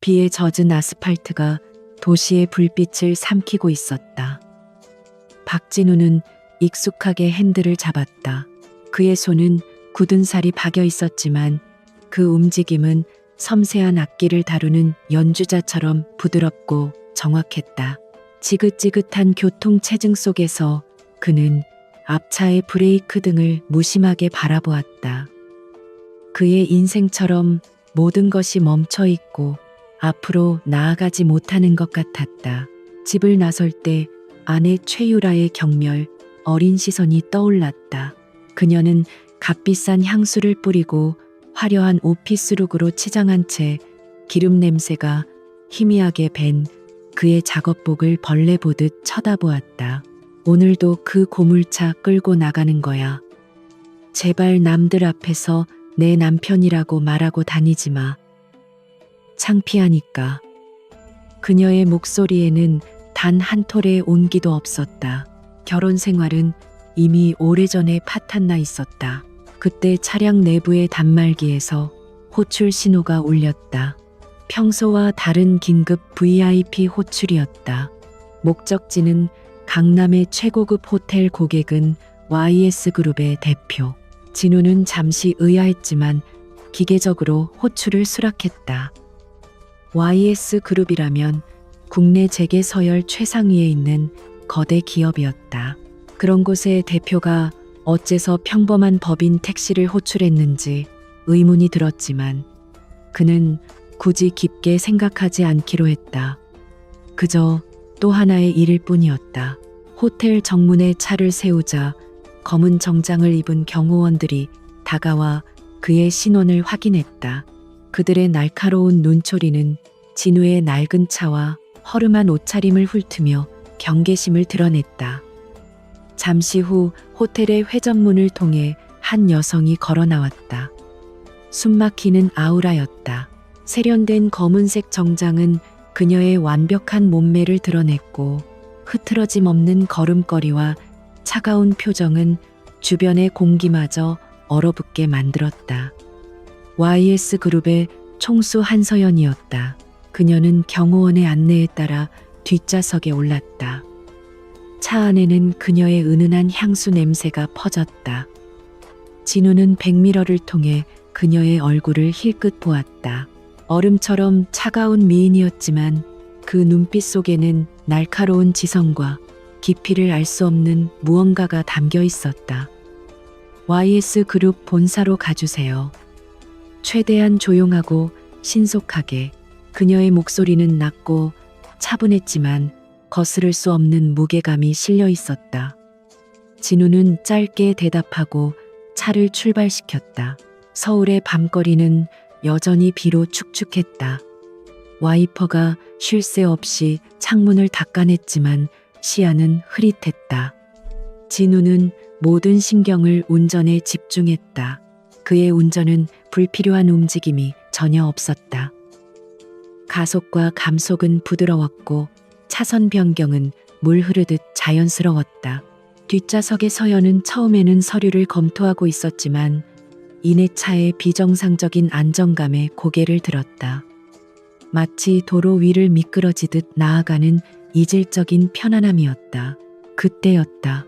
비에 젖은 아스팔트가 도시의 불빛을 삼키고 있었다. 박진우는 익숙하게 핸들을 잡았다. 그의 손은 굳은 살이 박여 있었지만 그 움직임은 섬세한 악기를 다루는 연주자처럼 부드럽고 정확했다. 지긋지긋한 교통체증 속에서 그는 앞차의 브레이크 등을 무심하게 바라보았다. 그의 인생처럼 모든 것이 멈춰 있고 앞으로 나아가지 못하는 것 같았다. 집을 나설 때 아내 최유라의 경멸, 어린 시선이 떠올랐다. 그녀는 값비싼 향수를 뿌리고 화려한 오피스룩으로 치장한 채 기름 냄새가 희미하게 밴 그의 작업복을 벌레 보듯 쳐다보았다. 오늘도 그 고물차 끌고 나가는 거야. 제발 남들 앞에서 내 남편이라고 말하고 다니지 마. 창피하니까. 그녀의 목소리에는 단 한 톨의 온기도 없었다. 결혼 생활은 이미 오래전에 파탄나 있었다. 그때 차량 내부의 단말기에서 호출 신호가 울렸다. 평소와 다른 긴급 VIP 호출이었다. 목적지는 강남의 최고급 호텔, 고객은 YS그룹의 대표. 진우는 잠시 의아했지만 기계적으로 호출을 수락했다. YS그룹이라면 국내 재계 서열 최상위에 있는 거대 기업이었다. 그런 곳의 대표가 어째서 평범한 법인 택시를 호출했는지 의문이 들었지만 그는 굳이 깊게 생각하지 않기로 했다. 그저 또 하나의 일일 뿐이었다. 호텔 정문에 차를 세우자 검은 정장을 입은 경호원들이 다가와 그의 신원을 확인했다. 그들의 날카로운 눈초리는 진우의 낡은 차와 허름한 옷차림을 훑으며 경계심을 드러냈다. 잠시 후 호텔의 회전문을 통해 한 여성이 걸어 나왔다. 숨막히는 아우라였다. 세련된 검은색 정장은 그녀의 완벽한 몸매를 드러냈고 흐트러짐 없는 걸음걸이와 차가운 표정은 주변의 공기마저 얼어붙게 만들었다. YS그룹의 총수 한서연이었다. 그녀는 경호원의 안내에 따라 뒷좌석에 올랐다. 차 안에는 그녀의 은은한 향수 냄새가 퍼졌다. 진우는 백미러를 통해 그녀의 얼굴을 힐끗 보았다. 얼음처럼 차가운 미인이었지만 그 눈빛 속에는 날카로운 지성과 깊이를 알 수 없는 무언가가 담겨 있었다. YS그룹 본사로 가주세요. 최대한 조용하고 신속하게. 그녀의 목소리는 낮고 차분했지만 거스를 수 없는 무게감이 실려 있었다. 진우는 짧게 대답하고 차를 출발시켰다. 서울의 밤거리는 여전히 비로 축축했다. 와이퍼가 쉴 새 없이 창문을 닦아냈지만 시야는 흐릿했다. 진우는 모든 신경을 운전에 집중했다. 그의 운전은 불필요한 움직임이 전혀 없었다. 가속과 감속은 부드러웠고 차선 변경은 물 흐르듯 자연스러웠다. 뒷좌석의 서연은 처음에는 서류를 검토하고 있었지만 이내 차의 비정상적인 안정감에 고개를 들었다. 마치 도로 위를 미끄러지듯 나아가는 이질적인 편안함이었다. 그때였다.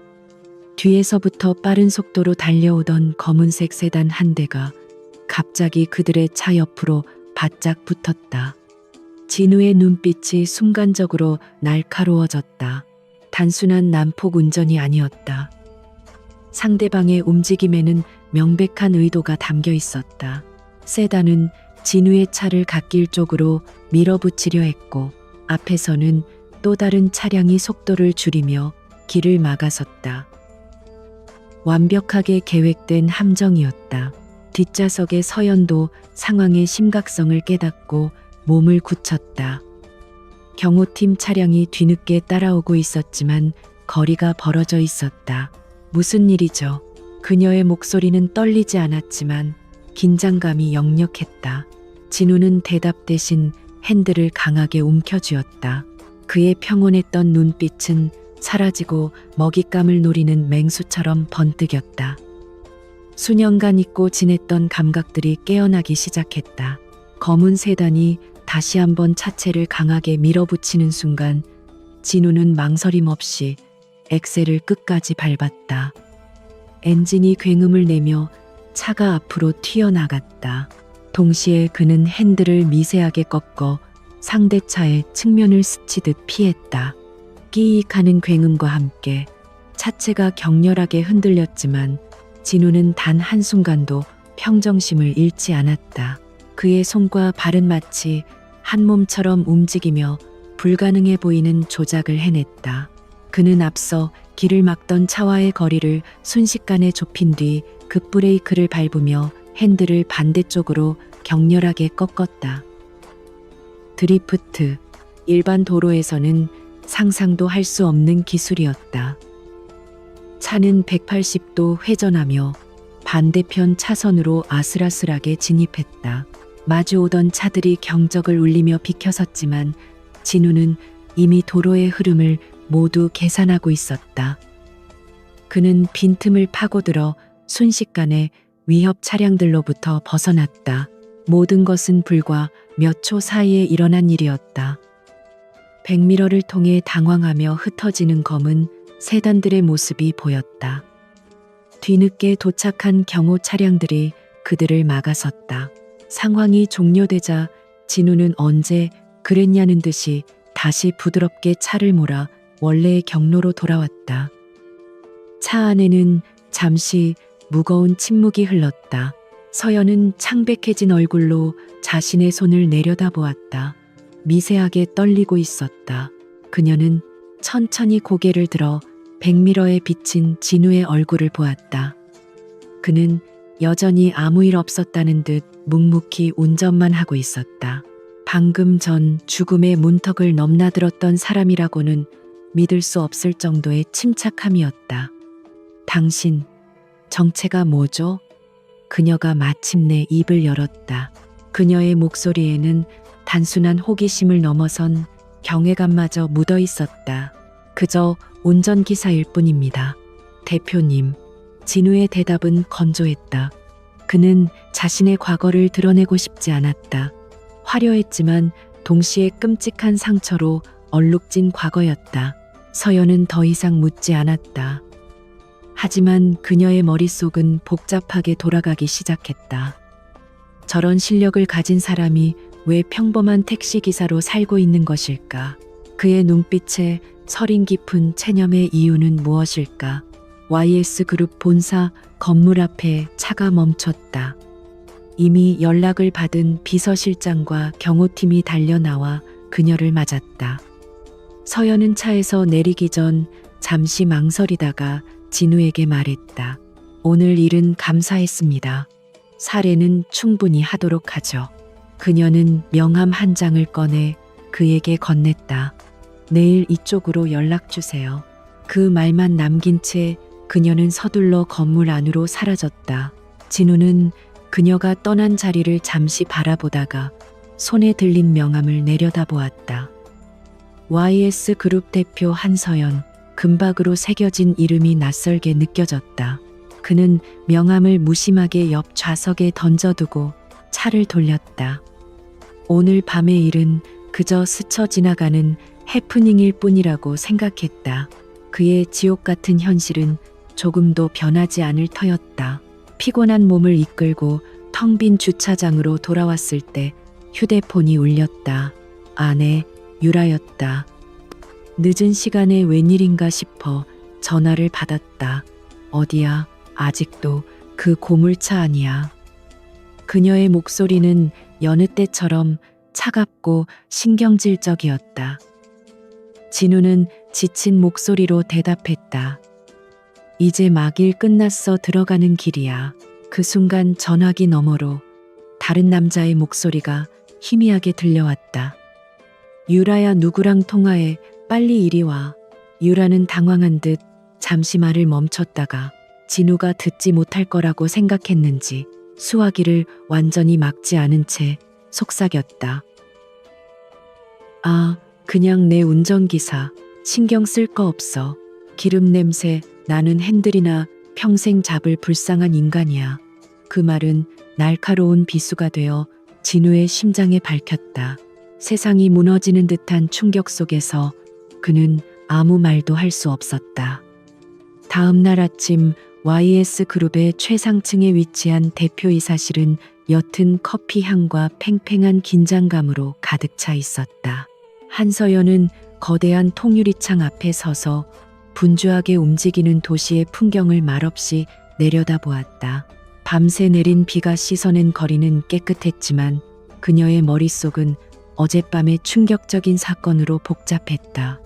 뒤에서부터 빠른 속도로 달려오던 검은색 세단 한 대가 갑자기 그들의 차 옆으로 바짝 붙었다. 진우의 눈빛이 순간적으로 날카로워졌다. 단순한 난폭 운전이 아니었다. 상대방의 움직임에는 명백한 의도가 담겨 있었다. 세단은 진우의 차를 갓길 쪽으로 밀어붙이려 했고 앞에서는 또 다른 차량이 속도를 줄이며 길을 막아섰다. 완벽하게 계획된 함정이었다. 뒷좌석의 서연도 상황의 심각성을 깨닫고 몸을 굳혔다. 경호팀 차량이 뒤늦게 따라오고 있었지만 거리가 벌어져 있었다. 무슨 일이죠? 그녀의 목소리는 떨리지 않았지만 긴장감이 역력했다. 진우는 대답 대신 핸들을 강하게 움켜쥐었다. 그의 평온했던 눈빛은 사라지고 먹잇감을 노리는 맹수처럼 번뜩였다. 수년간 잊고 지냈던 감각들이 깨어나기 시작했다. 검은 세단이 다시 한번 차체를 강하게 밀어붙이는 순간 진우는 망설임 없이 엑셀을 끝까지 밟았다. 엔진이 굉음을 내며 차가 앞으로 튀어나갔다. 동시에 그는 핸들을 미세하게 꺾어 상대 차의 측면을 스치듯 피했다. 끼익 하는 굉음과 함께 차체가 격렬하게 흔들렸지만 진우는 단 한순간도 평정심을 잃지 않았다. 그의 손과 발은 마치 한 몸처럼 움직이며 불가능해 보이는 조작을 해냈다. 그는 앞서 길을 막던 차와의 거리를 순식간에 좁힌 뒤 급브레이크를 밟으며 핸들을 반대쪽으로 격렬하게 꺾었다. 드리프트, 일반 도로에서는 상상도 할 수 없는 기술이었다. 차는 180도 회전하며 반대편 차선으로 아슬아슬하게 진입했다. 마주오던 차들이 경적을 울리며 비켜섰지만 진우는 이미 도로의 흐름을 모두 계산하고 있었다. 그는 빈틈을 파고들어 순식간에 위협 차량들로부터 벗어났다. 모든 것은 불과 몇 초 사이에 일어난 일이었다. 백미러를 통해 당황하며 흩어지는 검은 세단들의 모습이 보였다. 뒤늦게 도착한 경호 차량들이 그들을 막아섰다. 상황이 종료되자 진우는 언제 그랬냐는 듯이 다시 부드럽게 차를 몰아 원래의 경로로 돌아왔다. 차 안에는 잠시 무거운 침묵이 흘렀다. 서연은 창백해진 얼굴로 자신의 손을 내려다보았다. 미세하게 떨리고 있었다. 그녀는 천천히 고개를 들어 백미러에 비친 진우의 얼굴을 보았다. 그는 여전히 아무 일 없었다는 듯 묵묵히 운전만 하고 있었다. 방금 전 죽음의 문턱을 넘나들었던 사람이라고는 믿을 수 없을 정도의 침착함이었다. 당신, 정체가 뭐죠? 그녀가 마침내 입을 열었다. 그녀의 목소리에는 단순한 호기심을 넘어선 경외감마저 묻어 있었다. 그저 운전기사일 뿐입니다. 대표님. 진우의 대답은 건조했다. 그는 자신의 과거를 드러내고 싶지 않았다. 화려했지만 동시에 끔찍한 상처로 얼룩진 과거였다. 서연은 더 이상 묻지 않았다. 하지만 그녀의 머릿속은 복잡하게 돌아가기 시작했다. 저런 실력을 가진 사람이 왜 평범한 택시기사로 살고 있는 것일까? 그의 눈빛에 서린 깊은 체념의 이유는 무엇일까? YS그룹 본사 건물 앞에 차가 멈췄다. 이미 연락을 받은 비서실장과 경호팀이 달려나와 그녀를 맞았다. 서연은 차에서 내리기 전 잠시 망설이다가 진우에게 말했다. 오늘 일은 감사했습니다. 사례는 충분히 하도록 하죠. 그녀는 명함 한 장을 꺼내 그에게 건넸다. 내일 이쪽으로 연락 주세요. 그 말만 남긴 채 그녀는 서둘러 건물 안으로 사라졌다. 진우는 그녀가 떠난 자리를 잠시 바라보다가 손에 들린 명함을 내려다보았다. YS그룹 대표 한서연. 금박으로 새겨진 이름이 낯설게 느껴졌다. 그는 명함을 무심하게 옆 좌석에 던져두고 차를 돌렸다. 오늘 밤의 일은 그저 스쳐 지나가는 해프닝일 뿐이라고 생각했다. 그의 지옥 같은 현실은 조금도 변하지 않을 터였다. 피곤한 몸을 이끌고 텅 빈 주차장으로 돌아왔을 때 휴대폰이 울렸다. 아내 유라였다. 늦은 시간에 웬일인가 싶어 전화를 받았다. 어디야? 아직도 그 고물차 아니야? 그녀의 목소리는 여느 때처럼 차갑고 신경질적이었다. 진우는 지친 목소리로 대답했다. 이제 막 일 끝났어. 들어가는 길이야. 그 순간 전화기 너머로 다른 남자의 목소리가 희미하게 들려왔다. 유라야, 누구랑 통화해? 빨리 이리 와. 유라는 당황한 듯 잠시 말을 멈췄다가 진우가 듣지 못할 거라고 생각했는지 수화기를 완전히 막지 않은 채 속삭였다. 아, 그냥 내 운전기사. 신경 쓸 거 없어. 기름 냄새 나는 핸들이나 평생 잡을 불쌍한 인간이야. 그 말은 날카로운 비수가 되어 진우의 심장에 밝혔다. 세상이 무너지는 듯한 충격 속에서 그는 아무 말도 할 수 없었다. 다음 날 아침 YS그룹의 최상층에 위치한 대표이사실은 옅은 커피 향과 팽팽한 긴장감으로 가득 차 있었다. 한서연은 거대한 통유리창 앞에 서서 분주하게 움직이는 도시의 풍경을 말없이 내려다보았다. 밤새 내린 비가 씻어낸 거리는 깨끗했지만 그녀의 머릿속은 어젯밤의 충격적인 사건으로 복잡했다.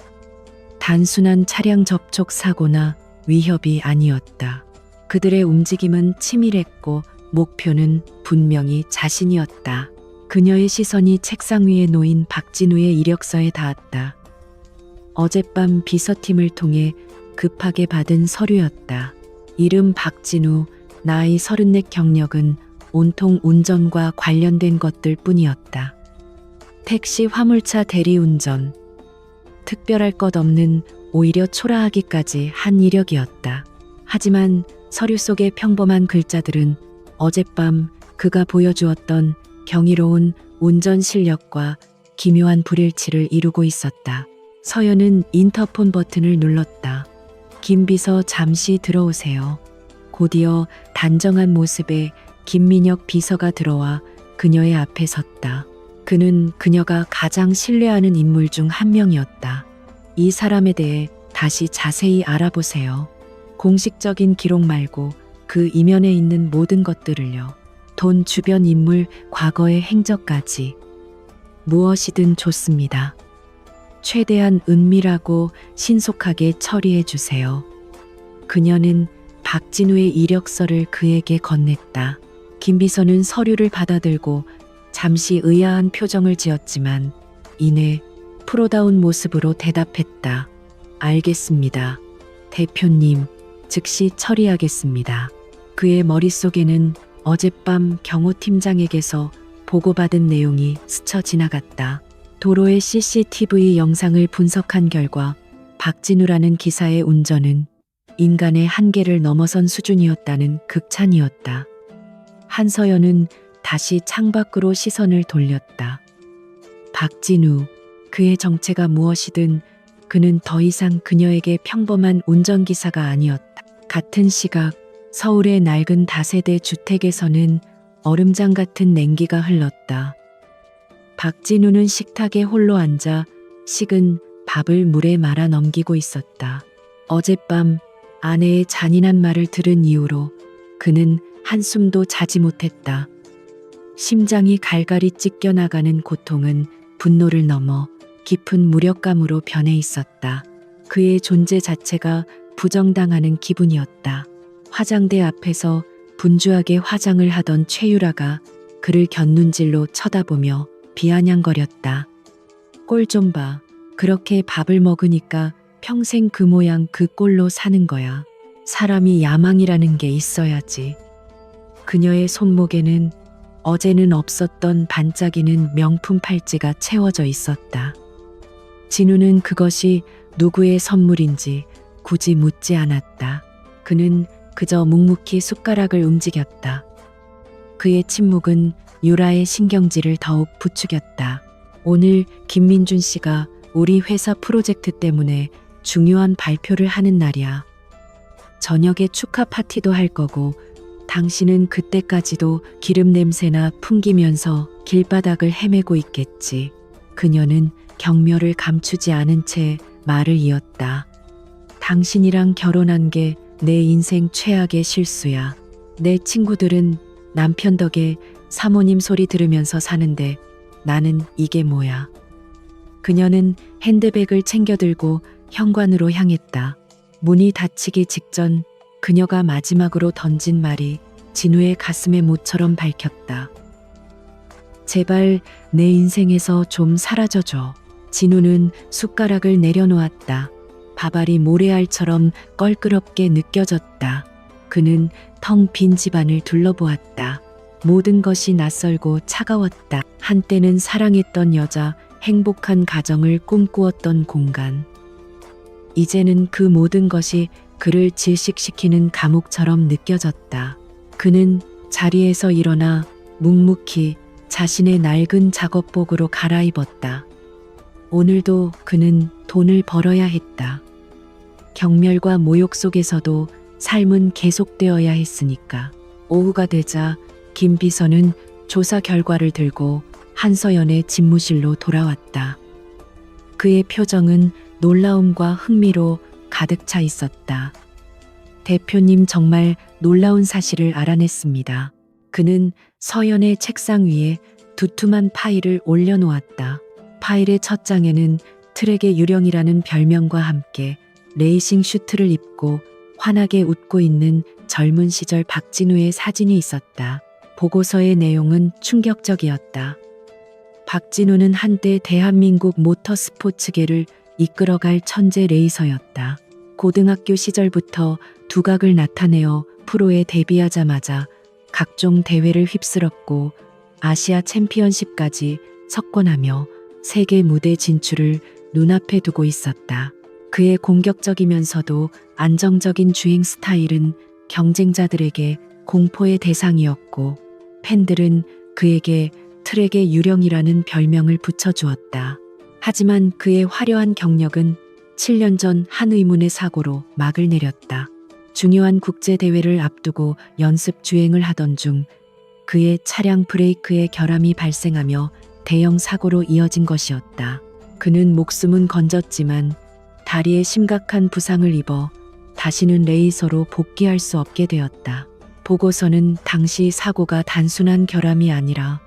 단순한 차량 접촉 사고나 위협이 아니었다. 그들의 움직임은 치밀했고 목표는 분명히 자신이었다. 그녀의 시선이 책상 위에 놓인 박진우의 이력서에 닿았다. 어젯밤 비서팀을 통해 급하게 받은 서류였다. 이름 박진우, 나이 34, 경력은 온통 운전과 관련된 것들 뿐이었다. 택시 화물차 대리운전. 특별할 것 없는, 오히려 초라하기까지 한 이력이었다. 하지만 서류 속의 평범한 글자들은 어젯밤 그가 보여주었던 경이로운 운전 실력과 기묘한 불일치를 이루고 있었다. 서연은 인터폰 버튼을 눌렀다. 김 비서 잠시 들어오세요. 곧이어 단정한 모습의 김민혁 비서가 들어와 그녀의 앞에 섰다. 그는 그녀가 가장 신뢰하는 인물 중 한 명이었다. 이 사람에 대해 다시 자세히 알아보세요. 공식적인 기록 말고 그 이면에 있는 모든 것들을요. 돈, 주변 인물, 과거의 행적까지. 무엇이든 좋습니다. 최대한 은밀하고 신속하게 처리해 주세요. 그녀는 박진우의 이력서를 그에게 건넸다. 김 비서는 서류를 받아들고 잠시 의아한 표정을 지었지만 이내 프로다운 모습으로 대답했다. 알겠습니다. 대표님, 즉시 처리하겠습니다. 그의 머릿속에는 어젯밤 경호팀장에게서 보고받은 내용이 스쳐 지나갔다. 도로의 CCTV 영상을 분석한 결과 박진우라는 기사의 운전은 인간의 한계를 넘어선 수준이었다는 극찬이었다. 한서연은 다시 창밖으로 시선을 돌렸다. 박진우, 그의 정체가 무엇이든 그는 더 이상 그녀에게 평범한 운전기사가 아니었다. 같은 시각 서울의 낡은 다세대 주택에서는 얼음장 같은 냉기가 흘렀다. 박진우는 식탁에 홀로 앉아 식은 밥을 물에 말아 넘기고 있었다. 어젯밤 아내의 잔인한 말을 들은 이후로 그는 한숨도 자지 못했다. 심장이 갈갈이 찢겨나가는 고통은 분노를 넘어 깊은 무력감으로 변해 있었다. 그의 존재 자체가 부정당하는 기분이었다. 화장대 앞에서 분주하게 화장을 하던 최유라가 그를 곁눈질로 쳐다보며 비아냥거렸다. 꼴 좀 봐. 그렇게 밥을 먹으니까 평생 그 모양 그 꼴로 사는 거야. 사람이 야망이라는 게 있어야지. 그녀의 손목에는 어제는 없었던 반짝이는 명품 팔찌가 채워져 있었다. 진우는 그것이 누구의 선물인지 굳이 묻지 않았다. 그는 그저 묵묵히 숟가락을 움직였다. 그의 침묵은 유라의 신경질을 더욱 부추겼다. 오늘 김민준 씨가 우리 회사 프로젝트 때문에 중요한 발표를 하는 날이야. 저녁에 축하 파티도 할 거고 당신은 그때까지도 기름 냄새나 풍기면서 길바닥을 헤매고 있겠지. 그녀는 경멸을 감추지 않은 채 말을 이었다. 당신이랑 결혼한 게 내 인생 최악의 실수야. 내 친구들은 남편 덕에 사모님 소리 들으면서 사는데 나는 이게 뭐야. 그녀는 핸드백을 챙겨들고 현관으로 향했다. 문이 닫히기 직전 그녀가 마지막으로 던진 말이 진우의 가슴에 못처럼 밝혔다. 제발 내 인생에서 좀 사라져줘. 진우는 숟가락을 내려놓았다. 밥알이 모래알처럼 껄끄럽게 느껴졌다. 그는 텅 빈 집안을 둘러보았다. 모든 것이 낯설고 차가웠다. 한때는 사랑했던 여자, 행복한 가정을 꿈꾸었던 공간. 이제는 그 모든 것이 그를 질식시키는 감옥처럼 느껴졌다. 그는 자리에서 일어나 묵묵히 자신의 낡은 작업복으로 갈아입었다. 오늘도 그는 돈을 벌어야 했다. 경멸과 모욕 속에서도 삶은 계속되어야 했으니까. 오후가 되자 김 비서는 조사 결과를 들고 한서연의 집무실로 돌아왔다. 그의 표정은 놀라움과 흥미로 가득 차 있었다. 대표님 정말 놀라운 사실을 알아냈습니다. 그는 서연의 책상 위에 두툼한 파일을 올려놓았다. 파일의 첫 장에는 트랙의 유령이라는 별명과 함께 레이싱 슈트를 입고 환하게 웃고 있는 젊은 시절 박진우의 사진이 있었다. 보고서의 내용은 충격적이었다. 박진우는 한때 대한민국 모터스포츠계를 이끌어갈 천재 레이서였다. 고등학교 시절부터 두각을 나타내어 프로에 데뷔하자마자 각종 대회를 휩쓸었고 아시아 챔피언십까지 석권하며 세계 무대 진출을 눈앞에 두고 있었다. 그의 공격적이면서도 안정적인 주행 스타일은 경쟁자들에게 공포의 대상이었고 팬들은 그에게 트랙의 유령이라는 별명을 붙여주었다. 하지만 그의 화려한 경력은 7년 전 한 의문의 사고로 막을 내렸다. 중요한 국제대회를 앞두고 연습 주행을 하던 중 그의 차량 브레이크에 결함이 발생하며 대형 사고로 이어진 것이었다. 그는 목숨은 건졌지만 다리에 심각한 부상을 입어 다시는 레이서로 복귀할 수 없게 되었다. 보고서는 당시 사고가 단순한 결함이 아니라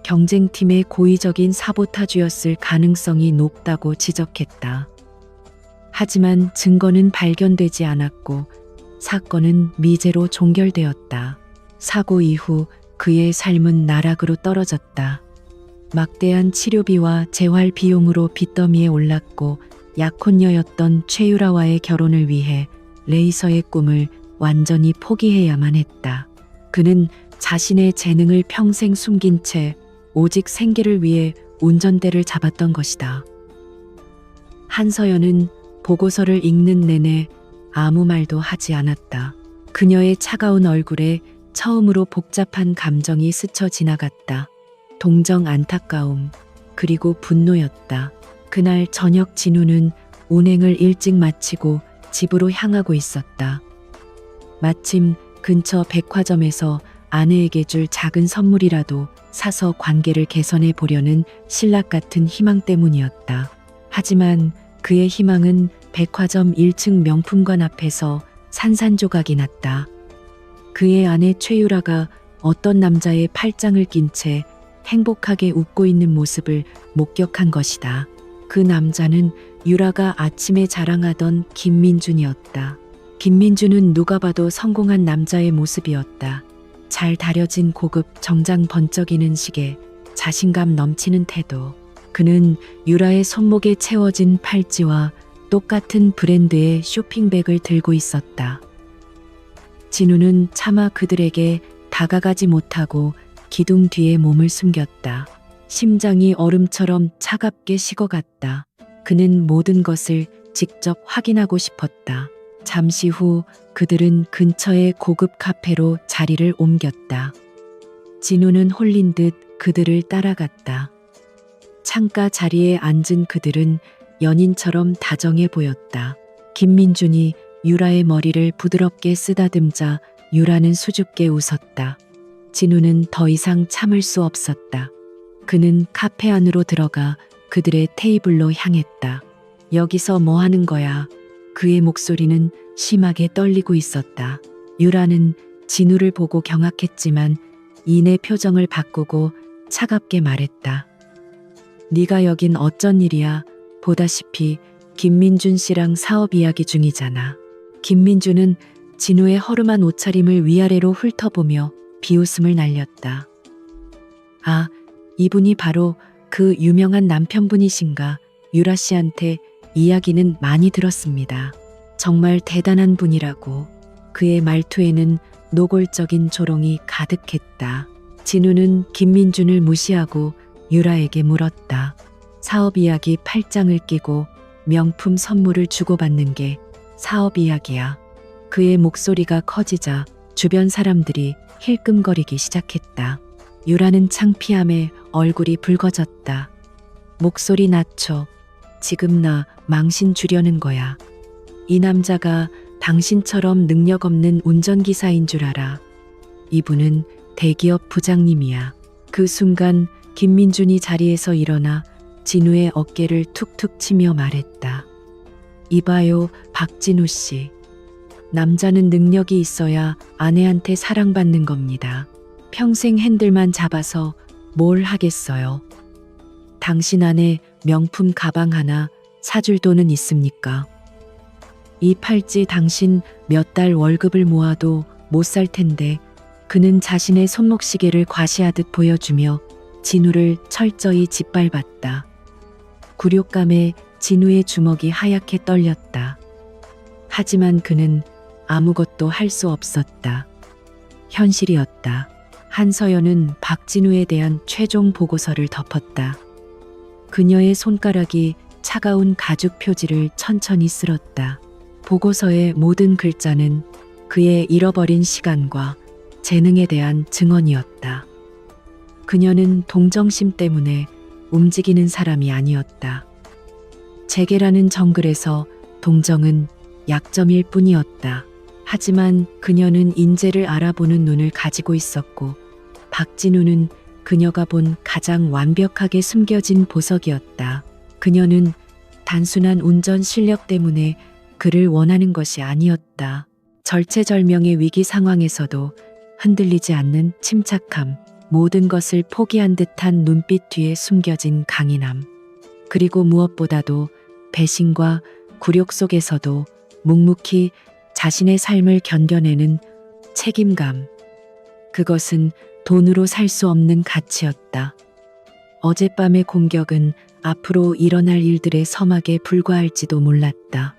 경쟁팀의 고의적인 사보타주였을 가능성이 높다고 지적했다. 하지만 증거는 발견되지 않았고 사건은 미제로 종결되었다. 사고 이후 그의 삶은 나락으로 떨어졌다. 막대한 치료비와 재활 비용으로 빚더미에 올랐고 약혼녀였던 최유라와의 결혼을 위해 레이서의 꿈을 완전히 포기해야만 했다. 그는 자신의 재능을 평생 숨긴 채 오직 생계를 위해 운전대를 잡았던 것이다. 한서연은 보고서를 읽는 내내 아무 말도 하지 않았다. 그녀의 차가운 얼굴에 처음으로 복잡한 감정이 스쳐 지나갔다. 동정, 안타까움, 그리고 분노였다. 그날 저녁 진우는 운행을 일찍 마치고 집으로 향하고 있었다. 마침 근처 백화점에서 아내에게 줄 작은 선물이라도 사서 관계를 개선해 보려는 신락 같은 희망 때문이었다. 하지만 그의 희망은 백화점 1층 명품관 앞에서 산산조각이 났다. 그의 아내 최유라가 어떤 남자의 팔짱을 낀 채 행복하게 웃고 있는 모습을 목격한 것이다. 그 남자는 유라가 아침에 자랑하던 김민준이었다. 김민준은 누가 봐도 성공한 남자의 모습이었다. 잘 다려진 고급 정장 번쩍이는 시계, 자신감 넘치는 태도. 그는 유라의 손목에 채워진 팔찌와 똑같은 브랜드의 쇼핑백을 들고 있었다. 진우는 차마 그들에게 다가가지 못하고 기둥 뒤에 몸을 숨겼다. 심장이 얼음처럼 차갑게 식어갔다. 그는 모든 것을 직접 확인하고 싶었다. 잠시 후 그들은 근처의 고급 카페로 자리를 옮겼다. 진우는 홀린 듯 그들을 따라갔다. 창가 자리에 앉은 그들은 연인처럼 다정해 보였다. 김민준이 유라의 머리를 부드럽게 쓰다듬자 유라는 수줍게 웃었다. 진우는 더 이상 참을 수 없었다. 그는 카페 안으로 들어가 그들의 테이블로 향했다. 여기서 뭐 하는 거야? 그의 목소리는 심하게 떨리고 있었다. 유라는 진우를 보고 경악했지만 이내 표정을 바꾸고 차갑게 말했다. 네가 여긴 어쩐 일이야? 보다시피 김민준 씨랑 사업 이야기 중이잖아. 김민준은 진우의 허름한 옷차림을 위아래로 훑어보며 비웃음을 날렸다. 아, 이분이 바로 그 유명한 남편분이신가? 유라 씨한테 이야기는 많이 들었습니다. 정말 대단한 분이라고. 그의 말투에는 노골적인 조롱이 가득했다. 진우는 김민준을 무시하고 유라에게 물었다. 사업 이야기 팔짱을 끼고 명품 선물을 주고받는 게 사업 이야기야. 그의 목소리가 커지자 주변 사람들이 힐끔거리기 시작했다. 유라는 창피함에 얼굴이 붉어졌다. 목소리 낮춰. 지금 나 망신 주려는 거야. 이 남자가 당신처럼 능력 없는 운전기사인 줄 알아. 이분은 대기업 부장님이야. 그 순간 김민준이 자리에서 일어나 진우의 어깨를 툭툭 치며 말했다. 이봐요, 박진우 씨. 남자는 능력이 있어야 아내한테 사랑받는 겁니다. 평생 핸들만 잡아서 뭘 하겠어요. 당신 아내 명품 가방 하나 사줄 돈은 있습니까? 이 팔찌 당신 몇 달 월급을 모아도 못 살 텐데. 그는 자신의 손목시계를 과시하듯 보여주며 진우를 철저히 짓밟았다. 굴욕감에 진우의 주먹이 하얗게 떨렸다. 하지만 그는 아무것도 할 수 없었다. 현실이었다. 한서연은 박진우에 대한 최종 보고서를 덮었다. 그녀의 손가락이 차가운 가죽 표지를 천천히 쓸었다. 보고서의 모든 글자는 그의 잃어버린 시간과 재능에 대한 증언이었다. 그녀는 동정심 때문에 움직이는 사람이 아니었다. 재계라는 정글에서 동정은 약점일 뿐이었다. 하지만 그녀는 인재를 알아보는 눈을 가지고 있었고 박진우는 그녀가 본 가장 완벽하게 숨겨진 보석이었다. 그녀는 단순한 운전 실력 때문에 그를 원하는 것이 아니었다. 절체절명의 위기 상황에서도 흔들리지 않는 침착함, 모든 것을 포기한 듯한 눈빛 뒤에 숨겨진 강인함, 그리고 무엇보다도 배신과 굴욕 속에서도 묵묵히 자신의 삶을 견뎌내는 책임감. 그것은 돈으로 살 수 없는 가치였다. 어젯밤의 공격은 앞으로 일어날 일들의 서막에 불과할지도 몰랐다.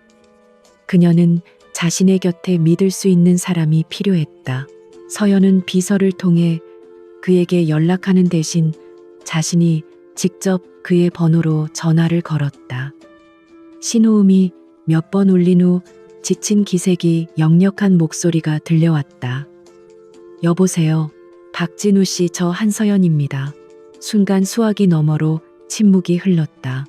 그녀는 자신의 곁에 믿을 수 있는 사람이 필요했다. 서연은 비서를 통해 그에게 연락하는 대신 자신이 직접 그의 번호로 전화를 걸었다. 신호음이 몇 번 울린 후 지친 기색이 역력한 목소리가 들려왔다. 여보세요. 박진우 씨, 저 한서연입니다. 순간 수화기 너머로 침묵이 흘렀다.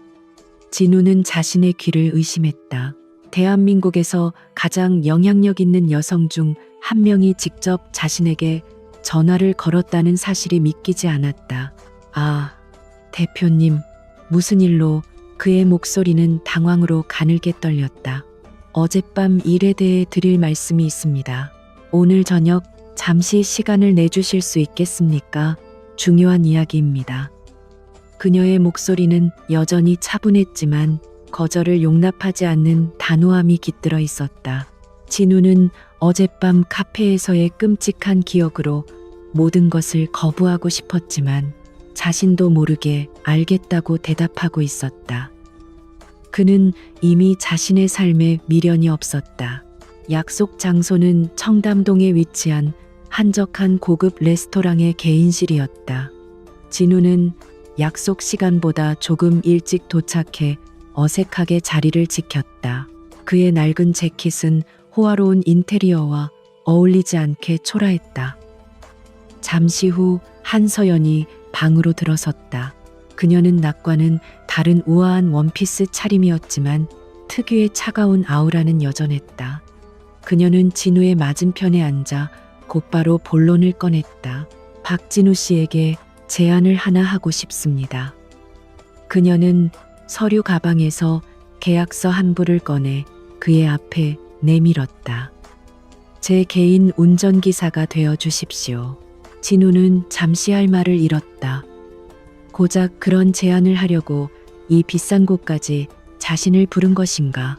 진우는 자신의 귀를 의심했다. 대한민국에서 가장 영향력 있는 여성 중 한 명이 직접 자신에게 전화를 걸었다는 사실이 믿기지 않았다. 아, 대표님, 무슨 일로? 그의 목소리는 당황으로 가늘게 떨렸다. 어젯밤 일에 대해 드릴 말씀이 있습니다. 오늘 저녁 잠시 시간을 내주실 수 있겠습니까? 중요한 이야기입니다. 그녀의 목소리는 여전히 차분했지만 거절을 용납하지 않는 단호함이 깃들어 있었다. 진우는 어젯밤 카페에서의 끔찍한 기억으로 모든 것을 거부하고 싶었지만 자신도 모르게 알겠다고 대답하고 있었다. 그는 이미 자신의 삶에 미련이 없었다. 약속 장소는 청담동에 위치한 한적한 고급 레스토랑의 개인실이었다. 진우는 약속 시간보다 조금 일찍 도착해 어색하게 자리를 지켰다. 그의 낡은 재킷은 호화로운 인테리어와 어울리지 않게 초라했다. 잠시 후 한서연이 방으로 들어섰다. 그녀는 낮과는 다른 우아한 원피스 차림이었지만 특유의 차가운 아우라는 여전했다. 그녀는 진우의 맞은편에 앉아 곧바로 본론을 꺼냈다. 박진우 씨에게 제안을 하나 하고 싶습니다. 그녀는 서류 가방에서 계약서 한 부를 꺼내 그의 앞에 내밀었다. 제 개인 운전기사가 되어 주십시오. 진우는 잠시 할 말을 잃었다. 고작 그런 제안을 하려고 이 비싼 곳까지 자신을 부른 것인가?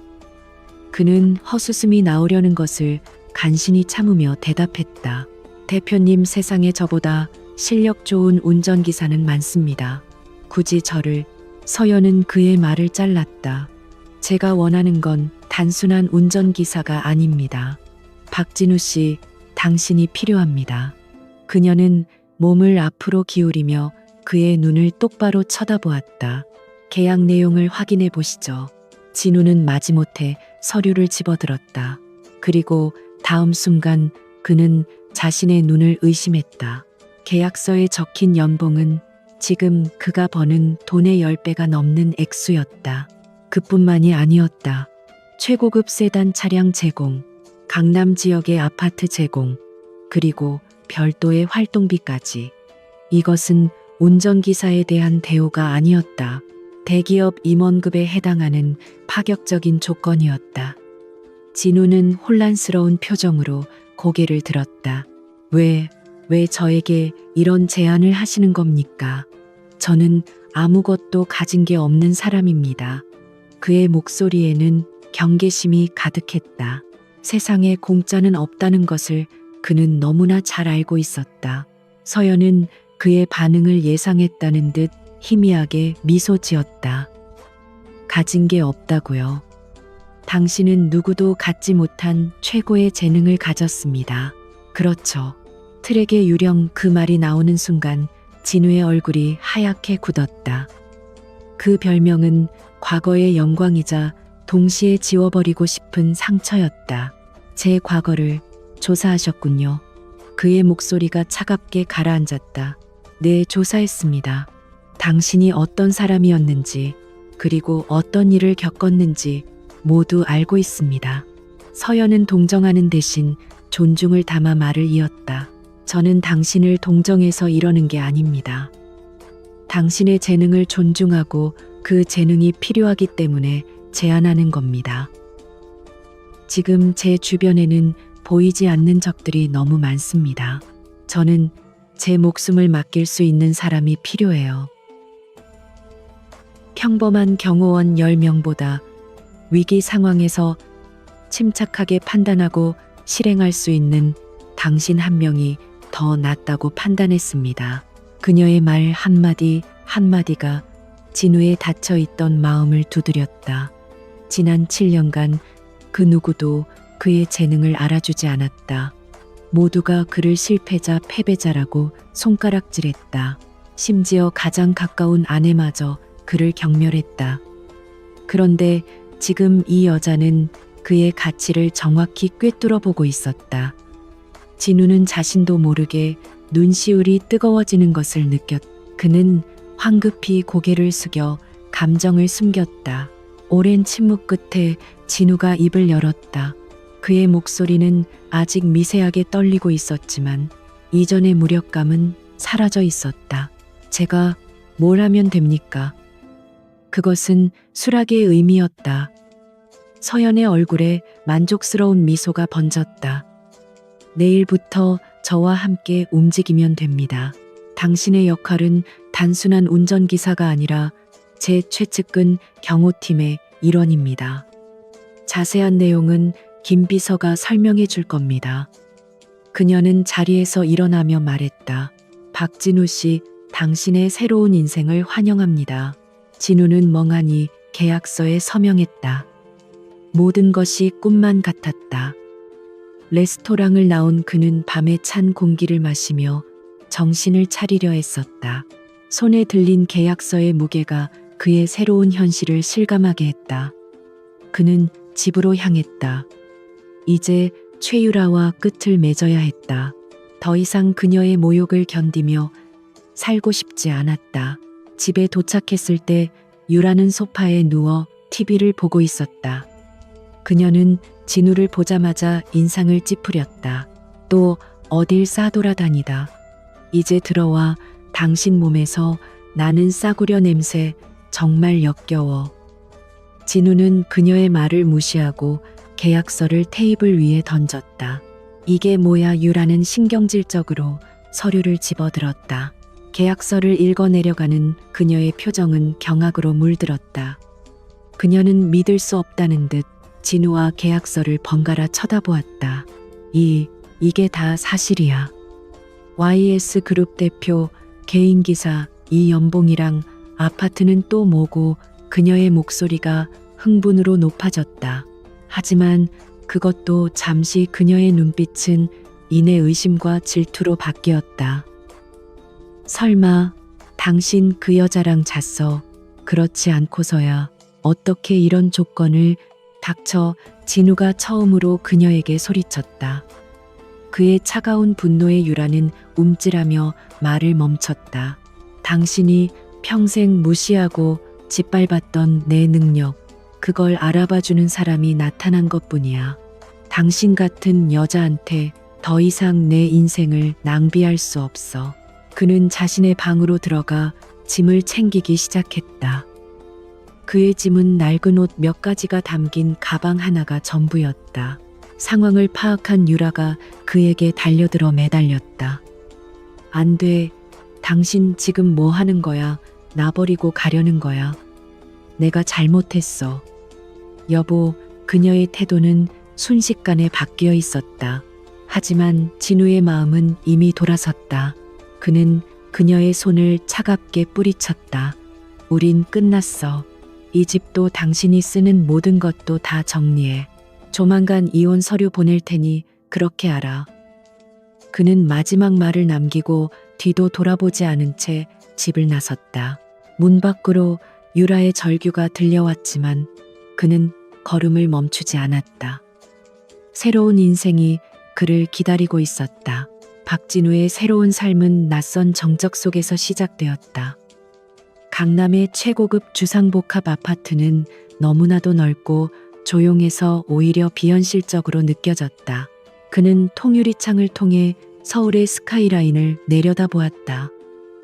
그는 헛웃음이 나오려는 것을 간신히 참으며 대답했다. 대표님, 세상에 저보다 실력 좋은 운전기사는 많습니다. 굳이 저를. 서연은 그의 말을 잘랐다. 제가 원하는 건 단순한 운전기사가 아닙니다. 박진우 씨, 당신이 필요합니다. 그녀는 몸을 앞으로 기울이며 그의 눈을 똑바로 쳐다보았다. 계약 내용을 확인해 보시죠. 진우는 마지못해 서류를 집어들었다. 그리고 다음 순간 그는 자신의 눈을 의심했다. 계약서에 적힌 연봉은 지금 그가 버는 돈의 10배가 넘는 액수였다. 그뿐만이 아니었다. 최고급 세단 차량 제공, 강남 지역의 아파트 제공, 그리고 별도의 활동비까지. 이것은 운전기사에 대한 대우가 아니었다. 대기업 임원급에 해당하는 파격적인 조건이었다. 진우는 혼란스러운 표정으로 고개를 들었다. 왜 저에게 이런 제안을 하시는 겁니까? 저는 아무것도 가진 게 없는 사람입니다. 그의 목소리에는 경계심이 가득했다. 세상에 공짜는 없다는 것을 그는 너무나 잘 알고 있었다. 서연은 그의 반응을 예상했다는 듯 희미하게 미소 지었다. 가진 게 없다고요. 당신은 누구도 갖지 못한 최고의 재능을 가졌습니다. 그렇죠. 트랙의 유령 그 말이 나오는 순간 진우의 얼굴이 하얗게 굳었다. 그 별명은 과거의 영광이자 동시에 지워버리고 싶은 상처였다. 제 과거를 조사하셨군요. 그의 목소리가 차갑게 가라앉았다. 네, 조사했습니다. 당신이 어떤 사람이었는지, 그리고 어떤 일을 겪었는지 모두 알고 있습니다. 서연은 동정하는 대신 존중을 담아 말을 이었다. 저는 당신을 동정해서 이러는 게 아닙니다. 당신의 재능을 존중하고 그 재능이 필요하기 때문에 제안하는 겁니다. 지금 제 주변에는 보이지 않는 적들이 너무 많습니다. 저는 제 목숨을 맡길 수 있는 사람이 필요해요. 평범한 경호원 10명보다 위기 상황에서 침착하게 판단하고 실행할 수 있는 당신 한 명이 더 낫다고 판단했습니다. 그녀의 말 한마디 한마디가 진우의 닫혀있던 마음을 두드렸다. 지난 7년간 그 누구도 그의 재능을 알아주지 않았다. 모두가 그를 실패자, 패배자라고 손가락질했다. 심지어 가장 가까운 아내마저 그를 경멸했다. 그런데 지금 이 여자는 그의 가치를 정확히 꿰뚫어 보고 있었다. 진우는 자신도 모르게 눈시울이 뜨거워지는 것을 느꼈다. 그는 황급히 고개를 숙여 감정을 숨겼다. 오랜 침묵 끝에 진우가 입을 열었다. 그의 목소리는 아직 미세하게 떨리고 있었지만 이전의 무력감은 사라져 있었다. 제가 뭘 하면 됩니까? 그것은 수락의 의미였다. 서연의 얼굴에 만족스러운 미소가 번졌다. 내일부터 저와 함께 움직이면 됩니다. 당신의 역할은 단순한 운전기사가 아니라 제 최측근 경호팀의 일원입니다. 자세한 내용은 김 비서가 설명해 줄 겁니다. 그녀는 자리에서 일어나며 말했다. 박진우 씨, 당신의 새로운 인생을 환영합니다. 진우는 멍하니 계약서에 서명했다. 모든 것이 꿈만 같았다. 레스토랑을 나온 그는 밤에 찬 공기를 마시며 정신을 차리려 했었다. 손에 들린 계약서의 무게가 그의 새로운 현실을 실감하게 했다. 그는 집으로 향했다. 이제 최유라와 끝을 맺어야 했다. 더 이상 그녀의 모욕을 견디며 살고 싶지 않았다. 집에 도착했을 때 유라는 소파에 누워 TV를 보고 있었다. 그녀는 진우를 보자마자 인상을 찌푸렸다. 또 어딜 싸돌아다니다. 이제 들어와. 당신 몸에서 나는 싸구려 냄새 정말 역겨워. 진우는 그녀의 말을 무시하고 계약서를 테이블 위에 던졌다. 이게 뭐야? 유라는 신경질적으로 서류를 집어들었다. 계약서를 읽어내려가는 그녀의 표정은 경악으로 물들었다. 그녀는 믿을 수 없다는 듯 진우와 계약서를 번갈아 쳐다보았다. 이게 다 사실이야. YS 그룹 대표, 개인기사, 이 연봉이랑 아파트는 또 뭐고. 그녀의 목소리가 흥분으로 높아졌다. 하지만 그것도 잠시. 그녀의 눈빛은 이내 의심과 질투로 바뀌었다. 설마 당신 그 여자랑 잤어? 그렇지 않고서야 어떻게 이런 조건을. 닥쳐. 진우가 처음으로 그녀에게 소리쳤다. 그의 차가운 분노의 유라는 움찔하며 말을 멈췄다. 당신이 평생 무시하고 짓밟았던 내 능력, 그걸 알아봐주는 사람이 나타난 것뿐이야. 당신 같은 여자한테 더 이상 내 인생을 낭비할 수 없어. 그는 자신의 방으로 들어가 짐을 챙기기 시작했다. 그의 짐은 낡은 옷 몇 가지가 담긴 가방 하나가 전부였다. 상황을 파악한 유라가 그에게 달려들어 매달렸다. 안 돼. 당신 지금 뭐 하는 거야? 나 버리고 가려는 거야. 내가 잘못했어. 여보, 그녀의 태도는 순식간에 바뀌어 있었다. 하지만 진우의 마음은 이미 돌아섰다. 그는 그녀의 손을 차갑게 뿌리쳤다. 우린 끝났어. 이 집도 당신이 쓰는 모든 것도 다 정리해. 조만간 이혼 서류 보낼 테니 그렇게 알아. 그는 마지막 말을 남기고 뒤도 돌아보지 않은 채 집을 나섰다. 문 밖으로 유라의 절규가 들려왔지만 그는 걸음을 멈추지 않았다. 새로운 인생이 그를 기다리고 있었다. 박진우의 새로운 삶은 낯선 정적 속에서 시작되었다. 강남의 최고급 주상복합 아파트는 너무나도 넓고 조용해서 오히려 비현실적으로 느껴졌다. 그는 통유리창을 통해 서울의 스카이라인을 내려다보았다.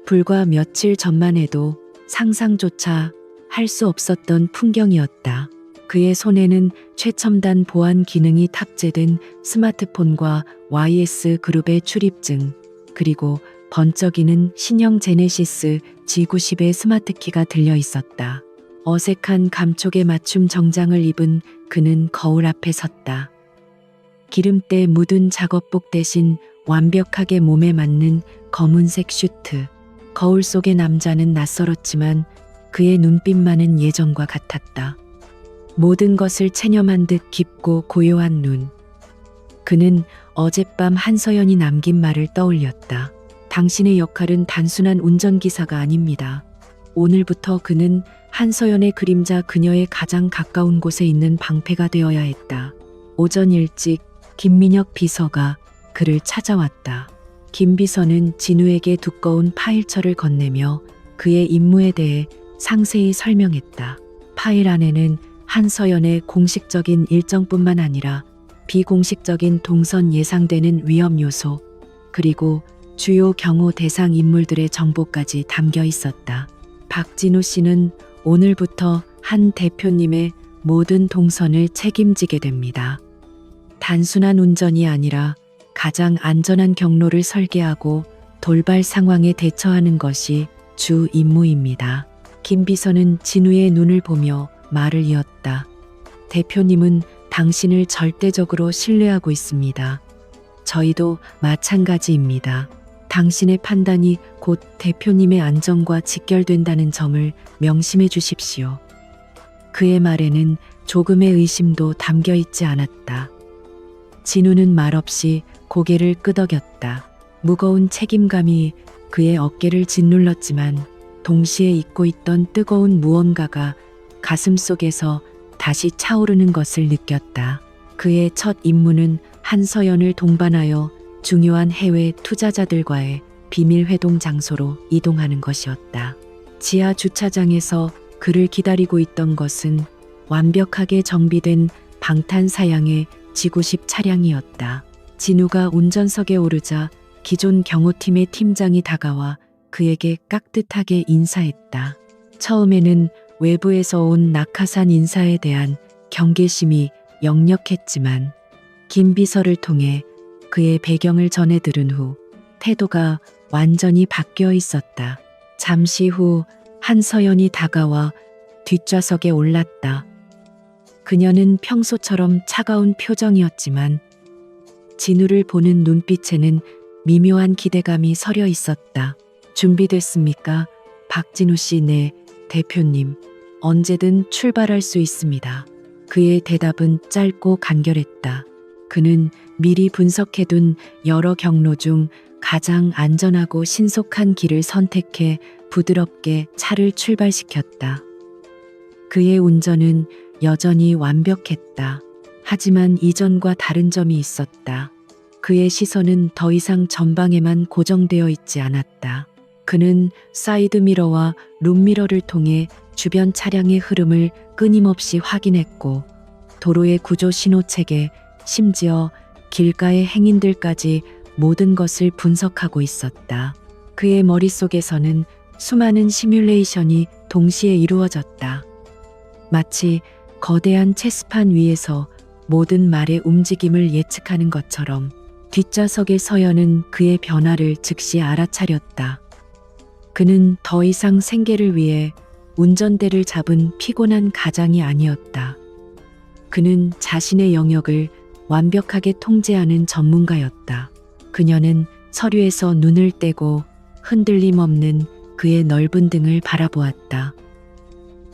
불과 며칠 전만 해도 상상조차 할 수 없었던 풍경이었다. 그의 손에는 최첨단 보안 기능이 탑재된 스마트폰과 YS 그룹의 출입증, 그리고 번쩍이는 신형 제네시스 G90의 스마트키가 들려 있었다. 어색한 감촉에 맞춤 정장을 입은 그는 거울 앞에 섰다. 기름때 묻은 작업복 대신 완벽하게 몸에 맞는 검은색 슈트. 거울 속의 남자는 낯설었지만 그의 눈빛만은 예전과 같았다. 모든 것을 체념한 듯 깊고 고요한 눈. 그는 어젯밤 한서연이 남긴 말을 떠올렸다. 당신의 역할은 단순한 운전기사가 아닙니다. 오늘부터 그는 한서연의 그림자 그녀의 가장 가까운 곳에 있는 방패가 되어야 했다. 오전 일찍 김민혁 비서가 그를 찾아왔다. 김 비서는 진우에게 두꺼운 파일처를 건네며 그의 임무에 대해 상세히 설명했다. 파일 안에는 한서연의 공식적인 일정뿐만 아니라 비공식적인 동선 예상되는 위험 요소, 그리고 주요 경호 대상 인물들의 정보까지 담겨 있었다. 박진우 씨는 오늘부터 한 대표님의 모든 동선을 책임지게 됩니다. 단순한 운전이 아니라 가장 안전한 경로를 설계하고 돌발 상황에 대처하는 것이 주 임무입니다. 김 비서는 진우의 눈을 보며 말을 이었다. 대표님은 당신을 절대적으로 신뢰하고 있습니다. 저희도 마찬가지입니다. 당신의 판단이 곧 대표님의 안전과 직결된다는 점을 명심해 주십시오. 그의 말에는 조금의 의심도 담겨 있지 않았다. 진우는 말없이 고개를 끄덕였다. 무거운 책임감이 그의 어깨를 짓눌렀지만 동시에 잊고 있던 뜨거운 무언가가 가슴속에서 다시 차오르는 것을 느꼈다. 그의 첫 임무는 한서연을 동반하여 중요한 해외 투자자들과의 비밀 회동 장소로 이동하는 것이었다. 지하 주차장에서 그를 기다리고 있던 것은 완벽하게 정비된 방탄사양의 G90 차량이었다. 진우가 운전석에 오르자 기존 경호팀의 팀장이 다가와 그에게 깍듯하게 인사했다. 처음에는 외부에서 온 낙하산 인사에 대한 경계심이 역력했지만 김 비서를 통해 그의 배경을 전해 들은 후 태도가 완전히 바뀌어 있었다. 잠시 후 한서연이 다가와 뒷좌석에 올랐다. 그녀는 평소처럼 차가운 표정이었지만 진우를 보는 눈빛에는 미묘한 기대감이 서려 있었다. 준비됐습니까? 박진우 씨, 네, 대표님. 언제든 출발할 수 있습니다. 그의 대답은 짧고 간결했다. 그는 미리 분석해둔 여러 경로 중 가장 안전하고 신속한 길을 선택해 부드럽게 차를 출발시켰다. 그의 운전은 여전히 완벽했다. 하지만 이전과 다른 점이 있었다. 그의 시선은 더 이상 전방에만 고정되어 있지 않았다. 그는 사이드미러와 룸미러를 통해 주변 차량의 흐름을 끊임없이 확인했고 도로의 구조 신호체계, 심지어 길가의 행인들까지 모든 것을 분석하고 있었다. 그의 머릿속에서는 수많은 시뮬레이션이 동시에 이루어졌다. 마치 거대한 체스판 위에서 모든 말의 움직임을 예측하는 것처럼 뒷좌석의 서연은 그의 변화를 즉시 알아차렸다. 그는 더 이상 생계를 위해 운전대를 잡은 피곤한 가장이 아니었다. 그는 자신의 영역을 완벽하게 통제하는 전문가였다. 그녀는 서류에서 눈을 떼고 흔들림 없는 그의 넓은 등을 바라보았다.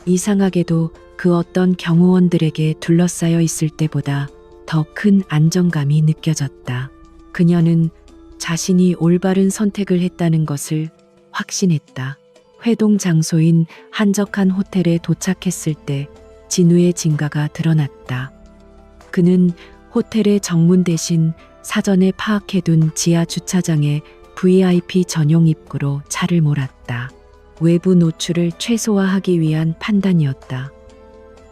이상하게도 그 어떤 경호원들에게 둘러싸여 있을 때보다 더 큰 안정감이 느껴졌다. 그녀는 자신이 올바른 선택을 했다는 것을 확신했다. 회동 장소인 한적한 호텔에 도착했을 때 진우의 진가가 드러났다. 그는 호텔의 정문 대신 사전에 파악해둔 지하 주차장에 VIP 전용 입구로 차를 몰았다. 외부 노출을 최소화하기 위한 판단이었다.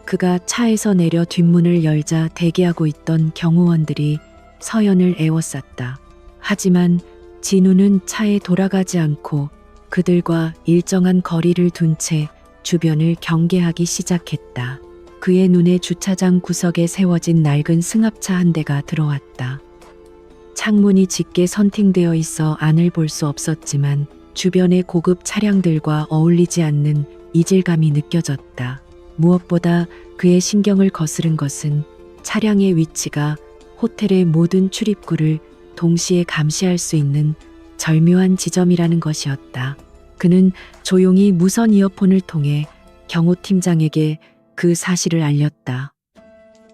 그가 차에서 내려 뒷문을 열자 대기하고 있던 경호원들이 서연을 에워쌌다. 하지만 진우는 차에 돌아가지 않고 그들과 일정한 거리를 둔 채 주변을 경계하기 시작했다. 그의 눈에 주차장 구석에 세워진 낡은 승합차 한 대가 들어왔다. 창문이 짙게 선팅되어 있어 안을 볼 수 없었지만 주변의 고급 차량들과 어울리지 않는 이질감이 느껴졌다. 무엇보다 그의 신경을 거스른 것은 차량의 위치가 호텔의 모든 출입구를 동시에 감시할 수 있는 절묘한 지점이라는 것이었다. 그는 조용히 무선 이어폰을 통해 경호팀장에게 그 사실을 알렸다.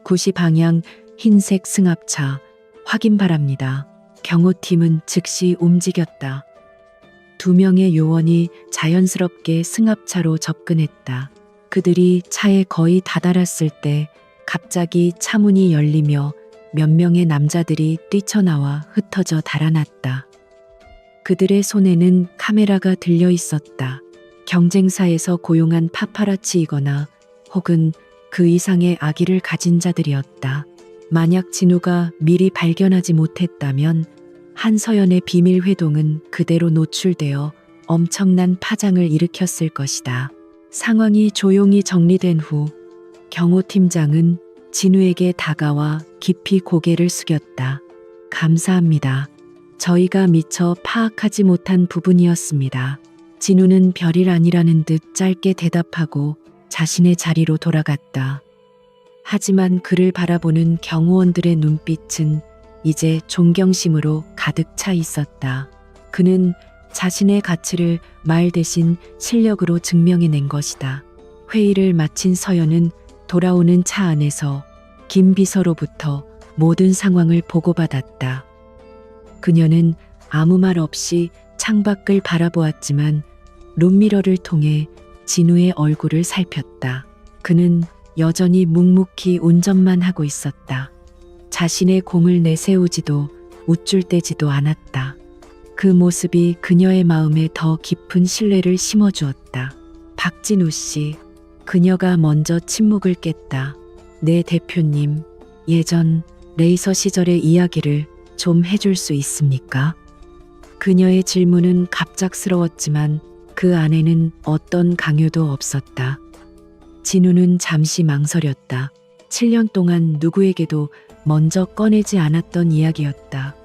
9시 방향 흰색 승합차 확인 바랍니다. 경호팀은 즉시 움직였다. 2명의 요원이 자연스럽게 승합차로 접근했다. 그들이 차에 거의 다다랐을 때 갑자기 차문이 열리며 몇 명의 남자들이 뛰쳐나와 흩어져 달아났다. 그들의 손에는 카메라가 들려 있었다. 경쟁사에서 고용한 파파라치이거나 혹은 그 이상의 악의를 가진 자들이었다. 만약 진우가 미리 발견하지 못했다면 한서연의 비밀 회동은 그대로 노출되어 엄청난 파장을 일으켰을 것이다. 상황이 조용히 정리된 후 경호팀장은 진우에게 다가와 깊이 고개를 숙였다. 감사합니다. 저희가 미처 파악하지 못한 부분이었습니다. 진우는 별일 아니라는 듯 짧게 대답하고 자신의 자리로 돌아갔다. 하지만 그를 바라보는 경호원들의 눈빛은 이제 존경심으로 가득 차 있었다. 그는 자신의 가치를 말 대신 실력으로 증명해낸 것이다. 회의를 마친 서연은 돌아오는 차 안에서 김 비서로부터 모든 상황을 보고받았다. 그녀는 아무 말 없이 창밖을 바라보았지만 룸미러를 통해 진우의 얼굴을 살폈다. 그는 여전히 묵묵히 운전만 하고 있었다. 자신의 공을 내세우지도 우쭐대지도 않았다. 그 모습이 그녀의 마음에 더 깊은 신뢰를 심어주었다. 박진우 씨, 그녀가 먼저 침묵을 깼다. 네 대표님, 예전 레이서 시절의 이야기를 좀 해줄 수 있습니까? 그녀의 질문은 갑작스러웠지만 그 안에는 어떤 강요도 없었다. 진우는 잠시 망설였다. 7년 동안 누구에게도 먼저 꺼내지 않았던 이야기였다.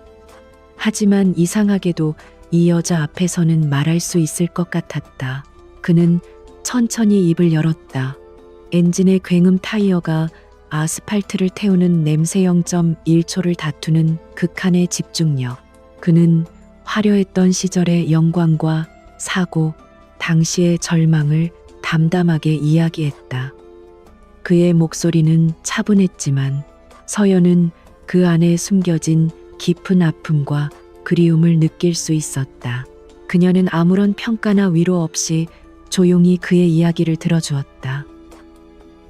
하지만 이상하게도 이 여자 앞에서는 말할 수 있을 것 같았다. 그는 천천히 입을 열었다. 엔진의 굉음 타이어가 아스팔트를 태우는 냄새 0.1초를 다투는 극한의 집중력. 그는 화려했던 시절의 영광과 사고, 당시의 절망을 담담하게 이야기했다. 그의 목소리는 차분했지만 서연은 그 안에 숨겨진 깊은 아픔과 그리움을 느낄 수 있었다. 그녀는 아무런 평가나 위로 없이 조용히 그의 이야기를 들어주었다.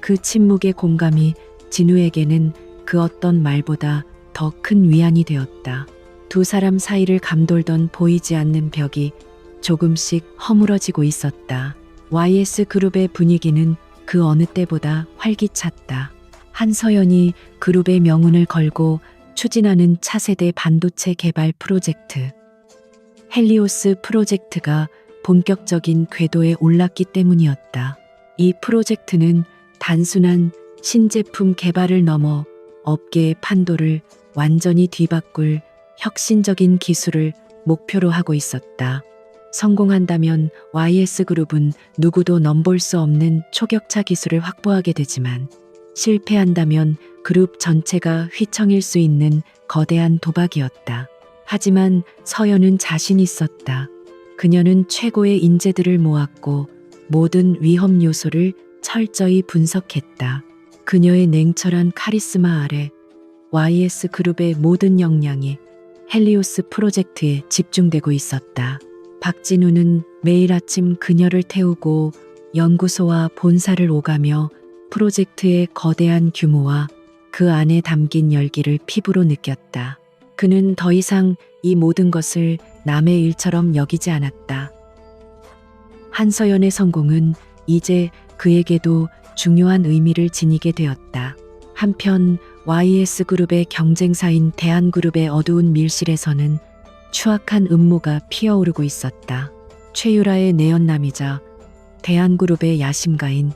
그 침묵의 공감이 진우에게는 그 어떤 말보다 더 큰 위안이 되었다. 두 사람 사이를 감돌던 보이지 않는 벽이 조금씩 허물어지고 있었다. YS그룹의 분위기는 그 어느 때보다 활기찼다. 한서연이 그룹의 명운을 걸고 추진하는 차세대 반도체 개발 프로젝트 헬리오스 프로젝트가 본격적인 궤도에 올랐기 때문이었다. 이 프로젝트는 단순한 신제품 개발을 넘어 업계의 판도를 완전히 뒤바꿀 혁신적인 기술을 목표로 하고 있었다. 성공한다면 YS그룹은 누구도 넘볼 수 없는 초격차 기술을 확보하게 되지만 실패한다면 그룹 전체가 휘청일 수 있는 거대한 도박이었다. 하지만 서연은 자신 있었다. 그녀는 최고의 인재들을 모았고 모든 위험 요소를 철저히 분석했다. 그녀의 냉철한 카리스마 아래 YS그룹의 모든 역량이 헬리오스 프로젝트에 집중되고 있었다. 박진우는 매일 아침 그녀를 태우고 연구소와 본사를 오가며 프로젝트의 거대한 규모와 그 안에 담긴 열기를 피부로 느꼈다. 그는 더 이상 이 모든 것을 남의 일처럼 여기지 않았다. 한서연의 성공은 이제 그에게도 중요한 의미를 지니게 되었다. 한편 YS그룹의 경쟁사인 대한그룹의 어두운 밀실에서는 추악한 음모가 피어오르고 있었다. 최유라의 내연남이자 대한그룹의 야심가인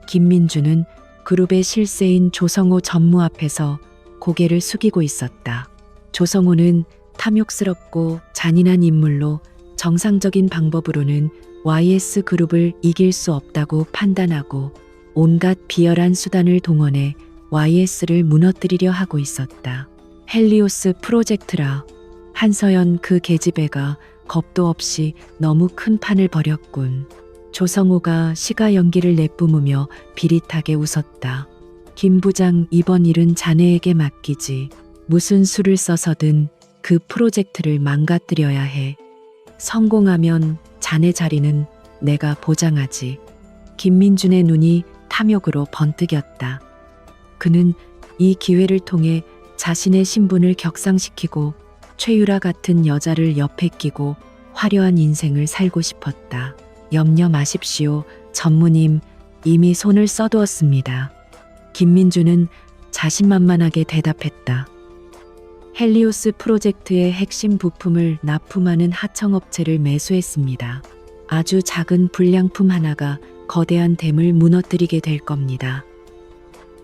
김민주는 그룹의 실세인 조성호 전무 앞에서 고개를 숙이고 있었다. 조성호는 탐욕스럽고 잔인한 인물로 정상적인 방법으로는 YS그룹을 이길 수 없다고 판단하고 온갖 비열한 수단을 동원해 YS를 무너뜨리려 하고 있었다. 헬리오스 프로젝트라 한서연 그 계집애가 겁도 없이 너무 큰 판을 벌였군. 조성호가 시가 연기를 내뿜으며 비릿하게 웃었다. 김 부장 이번 일은 자네에게 맡기지. 무슨 수를 써서든 그 프로젝트를 망가뜨려야 해. 성공하면 자네 자리는 내가 보장하지. 김민준의 눈이 탐욕으로 번뜩였다. 그는 이 기회를 통해 자신의 신분을 격상시키고 최유라 같은 여자를 옆에 끼고 화려한 인생을 살고 싶었다. 염려 마십시오. 전무님, 이미 손을 써두었습니다. 김민주는 자신만만하게 대답했다. 헬리오스 프로젝트의 핵심 부품을 납품하는 하청업체를 매수했습니다. 아주 작은 불량품 하나가 거대한 댐을 무너뜨리게 될 겁니다.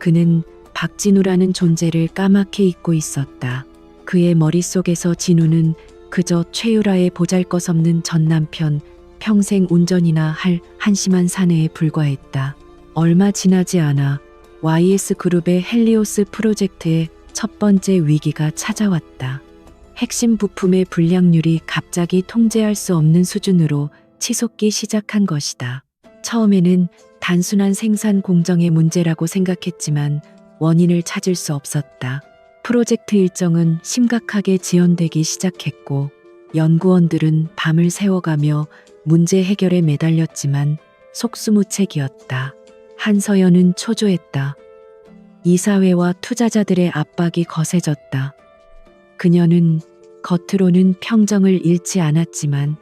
그는 박진우라는 존재를 까맣게 잊고 있었다. 그의 머릿속에서 진우는 그저 최유라의 보잘것없는 전남편, 평생 운전이나 할 한심한 사내에 불과했다. 얼마 지나지 않아 YS그룹의 헬리오스 프로젝트의 첫 번째 위기가 찾아왔다. 핵심 부품의 불량률이 갑자기 통제할 수 없는 수준으로 치솟기 시작한 것이다. 처음에는 단순한 생산 공정의 문제라고 생각했지만 원인을 찾을 수 없었다. 프로젝트 일정은 심각하게 지연되기 시작했고 연구원들은 밤을 새워가며 문제 해결에 매달렸지만 속수무책이었다. 한서연은 초조했다. 이사회와 투자자들의 압박이 거세졌다. 그녀는 겉으로는 평정을 잃지 않았지만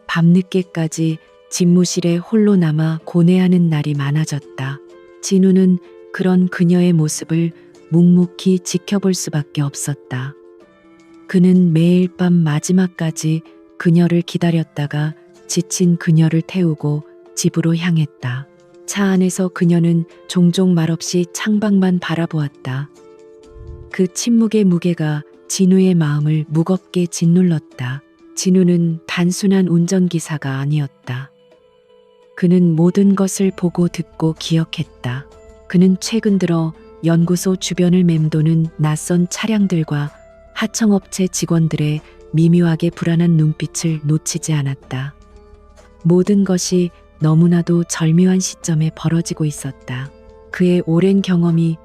밤늦게까지 집무실에 홀로 남아 고뇌하는 날이 많아졌다. 진우는 그런 그녀의 모습을 묵묵히 지켜볼 수밖에 없었다. 그는 매일 밤 마지막까지 그녀를 기다렸다가 지친 그녀를 태우고 집으로 향했다. 차 안에서 그녀는 종종 말없이 창밖만 바라보았다. 그 침묵의 무게가 진우의 마음을 무겁게 짓눌렀다. 진우는 단순한 운전기사가 아니었다. 그는 모든 것을 보고 듣고 기억했다. 그는 최근 들어 연구소 주변을 맴도는 낯선 차량들과 하청업체 직원들의 미묘하게 불안한 눈빛을 놓치지 않았다. 모든 것이 너무나도 절묘한 시점에 벌어지고 있었다. 그의 오랜 경험이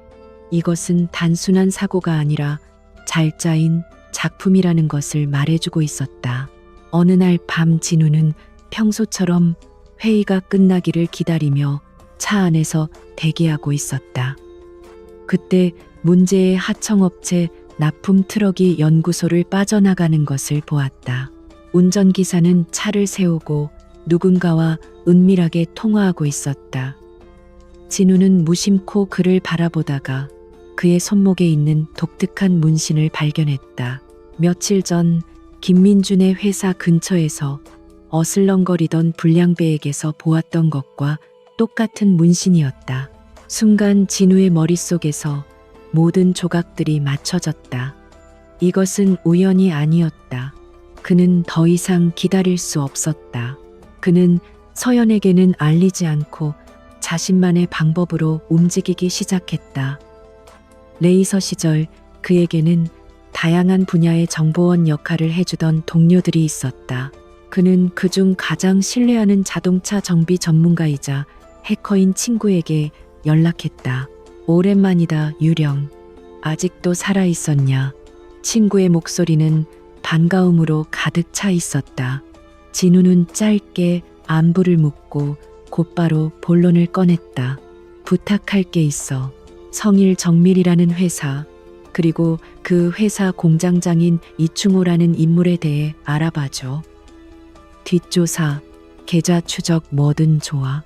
이것은 단순한 사고가 아니라 잘 짜인 작품이라는 것을 말해주고 있었다. 어느 날 밤 진우는 평소처럼 회의가 끝나기를 기다리며 차 안에서 대기하고 있었다. 그때 문제의 하청업체 납품 트럭이 연구소를 빠져나가는 것을 보았다. 운전기사는 차를 세우고 누군가와 은밀하게 통화하고 있었다. 진우는 무심코 그를 바라보다가 그의 손목에 있는 독특한 문신을 발견했다. 며칠 전 김민준의 회사 근처에서 어슬렁거리던 불량배에게서 보았던 것과 똑같은 문신이었다. 순간 진우의 머릿속에서 모든 조각들이 맞춰졌다. 이것은 우연이 아니었다. 그는 더 이상 기다릴 수 없었다. 그는 서연에게는 알리지 않고 자신만의 방법으로 움직이기 시작했다. 레이서 시절 그에게는 다양한 분야의 정보원 역할을 해주던 동료들이 있었다. 그는 그중 가장 신뢰하는 자동차 정비 전문가이자 해커인 친구에게 연락했다. 오랜만이다, 유령. 아직도 살아있었냐? 친구의 목소리는 반가움으로 가득 차 있었다. 진우는 짧게 안부를 묻고 곧바로 본론을 꺼냈다. 부탁할 게 있어. 성일정밀이라는 회사, 그리고 그 회사 공장장인 이충호라는 인물에 대해 알아봐줘. 뒷조사, 계좌 추적 뭐든 좋아.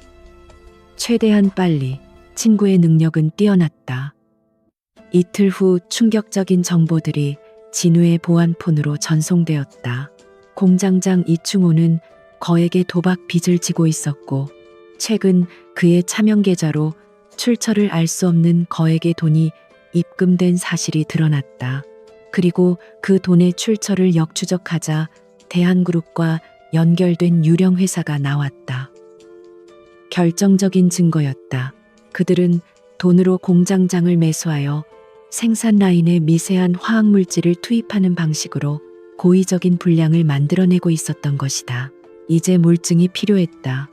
최대한 빨리. 친구의 능력은 뛰어났다. 이틀 후 충격적인 정보들이 진우의 보안폰으로 전송되었다. 공장장 이충호는 거액의 도박 빚을 지고 있었고 최근 그의 차명 계좌로 출처를 알 수 없는 거액의 돈이 입금된 사실이 드러났다. 그리고 그 돈의 출처를 역추적하자 대한그룹과 연결된 유령 회사가 나왔다. 결정적인 증거였다. 그들은 돈으로 공장장을 매수하여 생산 라인에 미세한 화학물질을 투입하는 방식으로 고의적인 불량을 만들어내고 있었던 것이다. 이제 물증이 필요했다.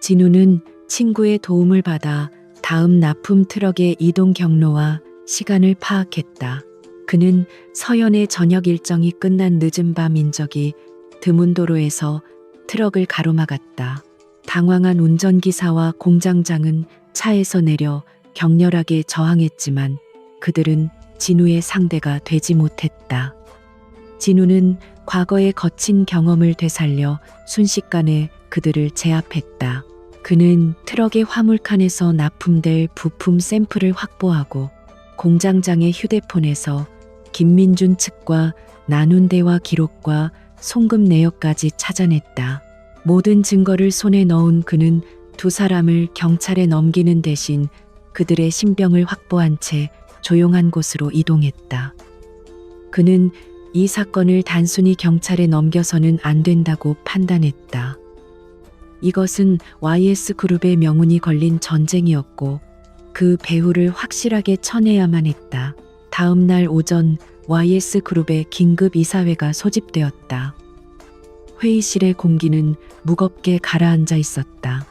진우는 친구의 도움을 받아 다음 납품 트럭의 이동 경로와 시간을 파악했다. 그는 서연의 저녁 일정이 끝난 늦은 밤인 적이 드문 도로에서 트럭을 가로막았다. 당황한 운전기사와 공장장은 차에서 내려 격렬하게 저항했지만 그들은 진우의 상대가 되지 못했다. 진우는 과거의 거친 경험을 되살려 순식간에 그들을 제압했다. 그는 트럭의 화물칸에서 납품될 부품 샘플을 확보하고 공장장의 휴대폰에서 김민준 측과 나눈 대화 기록과 송금 내역까지 찾아냈다. 모든 증거를 손에 넣은 그는 두 사람을 경찰에 넘기는 대신 그들의 신병을 확보한 채 조용한 곳으로 이동했다. 그는 이 사건을 단순히 경찰에 넘겨서는 안 된다고 판단했다. 이것은 YS그룹의 명운이 걸린 전쟁이었고 그 배후를 확실하게 쳐내야만 했다. 다음 날 오전 YS그룹의 긴급 이사회가 소집되었다. 회의실의 공기는 무겁게 가라앉아 있었다.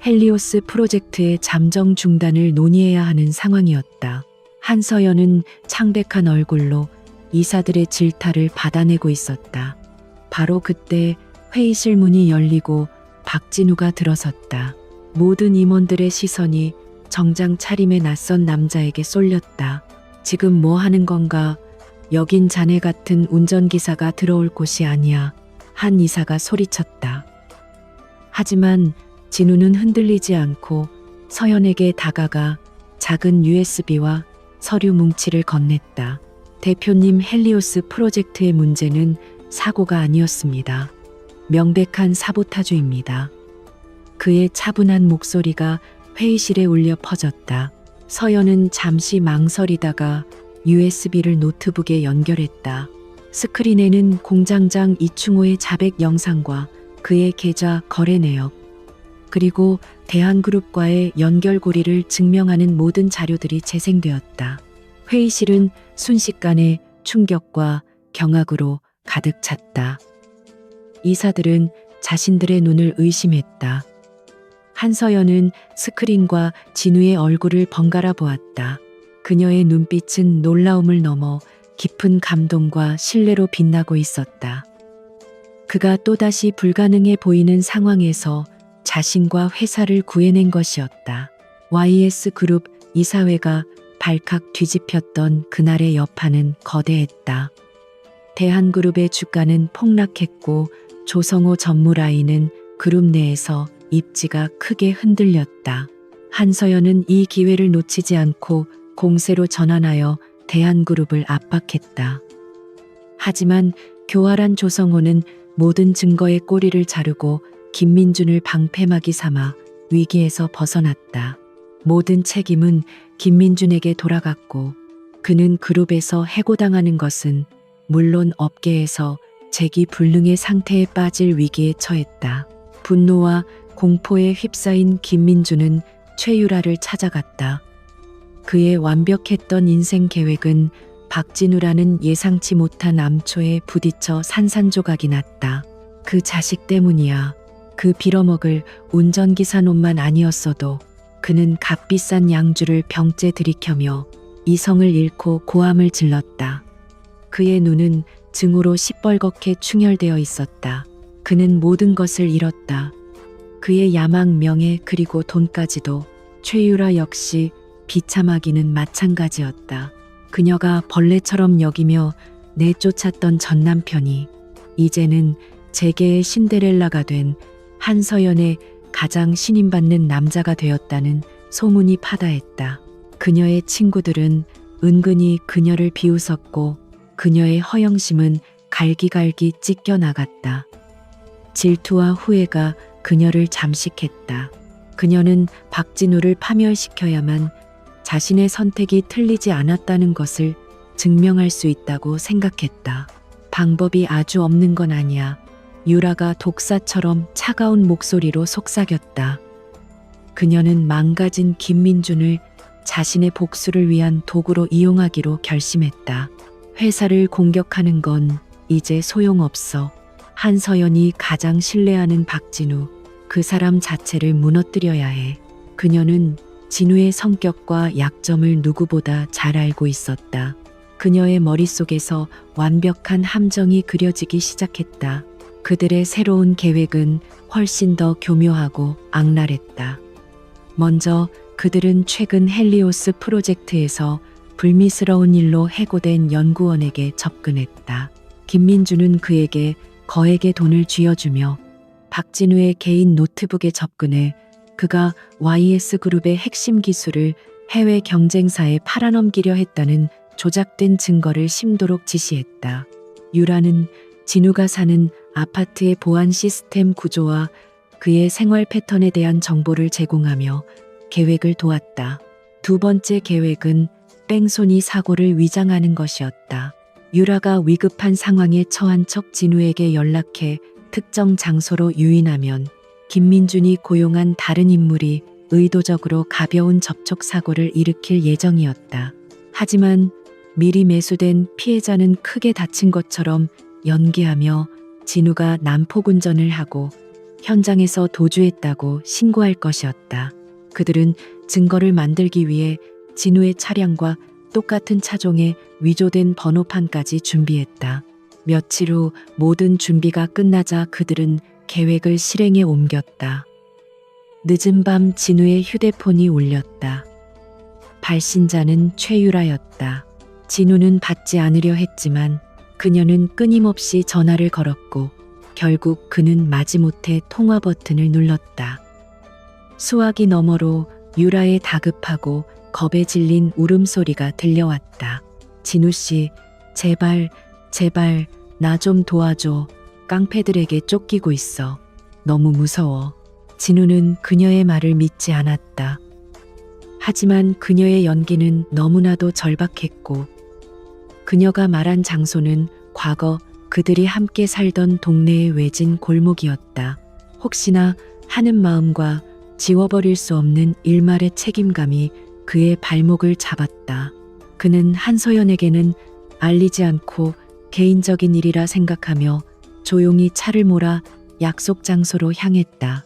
헬리오스 프로젝트의 잠정 중단을 논의해야 하는 상황이었다. 한서연은 창백한 얼굴로 이사들의 질타를 받아내고 있었다. 바로 그때 회의실 문이 열리고 박진우가 들어섰다. 모든 임원들의 시선이 정장 차림의 낯선 남자에게 쏠렸다. 지금 뭐 하는 건가? 여긴 자네 같은 운전기사가 들어올 곳이 아니야. 한 이사가 소리쳤다. 하지만 진우는 흔들리지 않고 서연에게 다가가 작은 USB와 서류 뭉치를 건넸다. 대표님, 헬리오스 프로젝트의 문제는 사고가 아니었습니다. 명백한 사보타주입니다. 그의 차분한 목소리가 회의실에 울려 퍼졌다. 서연은 잠시 망설이다가 USB를 노트북에 연결했다. 스크린에는 공장장 이충호의 자백 영상과 그의 계좌 거래 내역, 그리고 대한그룹과의 연결고리를 증명하는 모든 자료들이 재생되었다. 회의실은 순식간에 충격과 경악으로 가득 찼다. 이사들은 자신들의 눈을 의심했다. 한서연은 스크린과 진우의 얼굴을 번갈아 보았다. 그녀의 눈빛은 놀라움을 넘어 깊은 감동과 신뢰로 빛나고 있었다. 그가 또다시 불가능해 보이는 상황에서 자신과 회사를 구해낸 것이었다. YS그룹 이사회가 발칵 뒤집혔던 그날의 여파는 거대했다. 대한그룹의 주가는 폭락했고 조성호 전무라인은 그룹 내에서 입지가 크게 흔들렸다. 한서연은 이 기회를 놓치지 않고 공세로 전환하여 대한그룹을 압박했다. 하지만 교활한 조성호는 모든 증거의 꼬리를 자르고 김민준을 방패막이 삼아 위기에서 벗어났다. 모든 책임은 김민준에게 돌아갔고 그는 그룹에서 해고당하는 것은 물론 업계에서 재기불능의 상태에 빠질 위기에 처했다. 분노와 공포에 휩싸인 김민준은 최유라를 찾아갔다. 그의 완벽했던 인생 계획은 박진우라는 예상치 못한 암초에 부딪혀 산산조각이 났다. 그 자식 때문이야. 그 빌어먹을 운전기사 놈만 아니었어도 그는 값비싼 양주를 병째 들이켜며 이성을 잃고 고함을 질렀다. 그의 눈은 증오로 시뻘겋게 충혈되어 있었다. 그는 모든 것을 잃었다. 그의 야망, 명예 그리고 돈까지도. 최유라 역시 비참하기는 마찬가지였다. 그녀가 벌레처럼 여기며 내쫓았던 전 남편이 이제는 재계의 신데렐라가 된 한서연의 가장 신임받는 남자가 되었다는 소문이 파다했다. 그녀의 친구들은 은근히 그녀를 비웃었고 그녀의 허영심은 갈기갈기 찢겨나갔다. 질투와 후회가 그녀를 잠식했다. 그녀는 박진우를 파멸시켜야만 자신의 선택이 틀리지 않았다는 것을 증명할 수 있다고 생각했다. 방법이 아주 없는 건 아니야. 유라가 독사처럼 차가운 목소리로 속삭였다. 그녀는 망가진 김민준을 자신의 복수를 위한 도구로 이용하기로 결심했다. 회사를 공격하는 건 이제 소용없어. 한서연이 가장 신뢰하는 박진우, 그 사람 자체를 무너뜨려야 해. 그녀는 진우의 성격과 약점을 누구보다 잘 알고 있었다. 그녀의 머릿속에서 완벽한 함정이 그려지기 시작했다. 그들의 새로운 계획은 훨씬 더 교묘하고 악랄했다. 먼저 그들은 최근 헬리오스 프로젝트에서 불미스러운 일로 해고된 연구원에게 접근했다. 김민준은 그에게 거액의 돈을 쥐어주며 박진우의 개인 노트북에 접근해 그가 YS그룹의 핵심 기술을 해외 경쟁사에 팔아넘기려 했다는 조작된 증거를 심도록 지시했다. 유라는 진우가 사는 아파트의 보안 시스템 구조와 그의 생활 패턴에 대한 정보를 제공하며 계획을 도왔다. 두 번째 계획은 뺑소니 사고를 위장하는 것이었다. 유라가 위급한 상황에 처한 척 진우에게 연락해 특정 장소로 유인하면 김민준이 고용한 다른 인물이 의도적으로 가벼운 접촉 사고를 일으킬 예정이었다. 하지만 미리 매수된 피해자는 크게 다친 것처럼 연기하며 진우가 난폭운전을 하고 현장에서 도주했다고 신고할 것이었다. 그들은 증거를 만들기 위해 진우의 차량과 똑같은 차종의 위조된 번호판까지 준비했다. 며칠 후 모든 준비가 끝나자 그들은 계획을 실행에 옮겼다. 늦은 밤 진우의 휴대폰이 울렸다. 발신자는 최유라였다. 진우는 받지 않으려 했지만 그녀는 끊임없이 전화를 걸었고 결국 그는 마지못해 통화 버튼을 눌렀다. 수화기 너머로 유라의 다급하고 겁에 질린 울음소리가 들려왔다. 진우 씨, 제발, 제발 나 좀 도와줘. 깡패들에게 쫓기고 있어. 너무 무서워. 진우는 그녀의 말을 믿지 않았다. 하지만 그녀의 연기는 너무나도 절박했고 그녀가 말한 장소는 과거 그들이 함께 살던 동네의 외진 골목이었다. 혹시나 하는 마음과 지워버릴 수 없는 일말의 책임감이 그의 발목을 잡았다. 그는 한서연에게는 알리지 않고 개인적인 일이라 생각하며 조용히 차를 몰아 약속 장소로 향했다.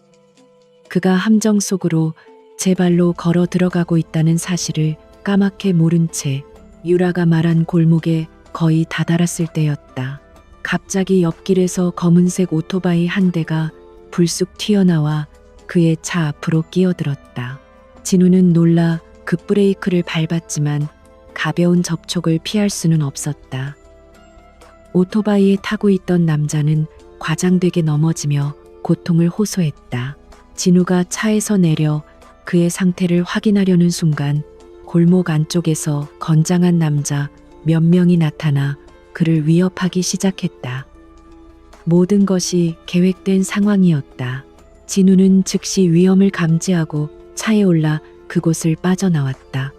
그가 함정 속으로 제 발로 걸어 들어가고 있다는 사실을 까맣게 모른 채 유라가 말한 골목에 거의 다다랐을 때였다. 갑자기 옆길에서 검은색 오토바이 한 대가 불쑥 튀어나와 그의 차 앞으로 끼어들었다. 진우는 놀라 급브레이크를 밟았지만 가벼운 접촉을 피할 수는 없었다. 오토바이에 타고 있던 남자는 과장되게 넘어지며 고통을 호소했다. 진우가 차에서 내려 그의 상태를 확인하려는 순간 골목 안쪽에서 건장한 남자 몇 명이 나타나 그를 위협하기 시작했다. 모든 것이 계획된 상황이었다. 진우는 즉시 위험을 감지하고 차에 올라 그곳을 빠져나왔다.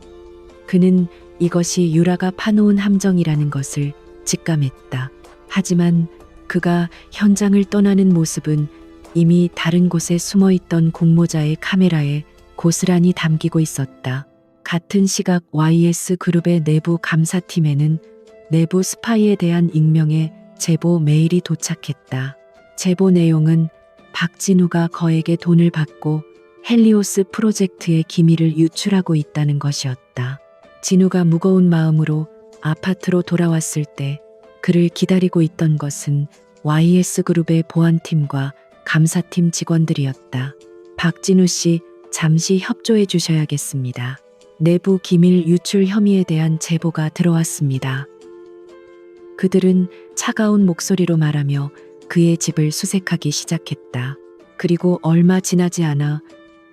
그는 이것이 유라가 파놓은 함정이라는 것을 직감했다. 하지만 그가 현장을 떠나는 모습은 이미 다른 곳에 숨어있던 공모자의 카메라에 고스란히 담기고 있었다. 같은 시각 YS그룹의 내부 감사팀에는 내부 스파이에 대한 익명의 제보 메일이 도착했다. 제보 내용은 박진우가 거액의 돈을 받고 헬리오스 프로젝트의 기밀을 유출하고 있다는 것이었다. 진우가 무거운 마음으로 아파트로 돌아왔을 때 그를 기다리고 있던 것은 YS그룹의 보안팀과 감사팀 직원들이었다. 박진우 씨, 잠시 협조해 주셔야겠습니다. 내부 기밀 유출 혐의에 대한 제보가 들어왔습니다. 그들은 차가운 목소리로 말하며 그의 집을 수색하기 시작했다. 그리고 얼마 지나지 않아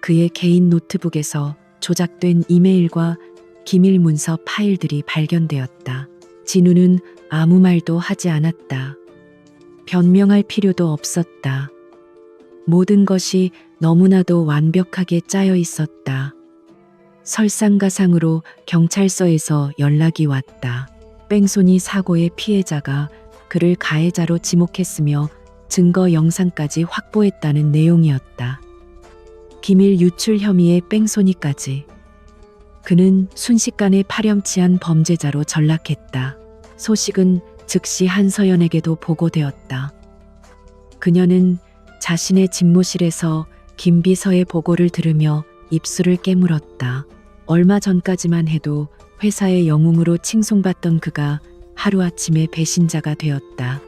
그의 개인 노트북에서 조작된 이메일과 기밀 문서 파일들이 발견되었다. 진우는 아무 말도 하지 않았다. 변명할 필요도 없었다. 모든 것이 너무나도 완벽하게 짜여 있었다. 설상가상으로 경찰서에서 연락이 왔다. 뺑소니 사고의 피해자가 그를 가해자로 지목했으며 증거 영상까지 확보했다는 내용이었다. 기밀 유출 혐의의 뺑소니까지. 그는 순식간에 파렴치한 범죄자로 전락했다. 소식은 즉시 한서연에게도 보고되었다. 그녀는 자신의 집무실에서 김 비서의 보고를 들으며 입술을 깨물었다. 얼마 전까지만 해도 회사의 영웅으로 칭송받던 그가 하루아침에 배신자가 되었다.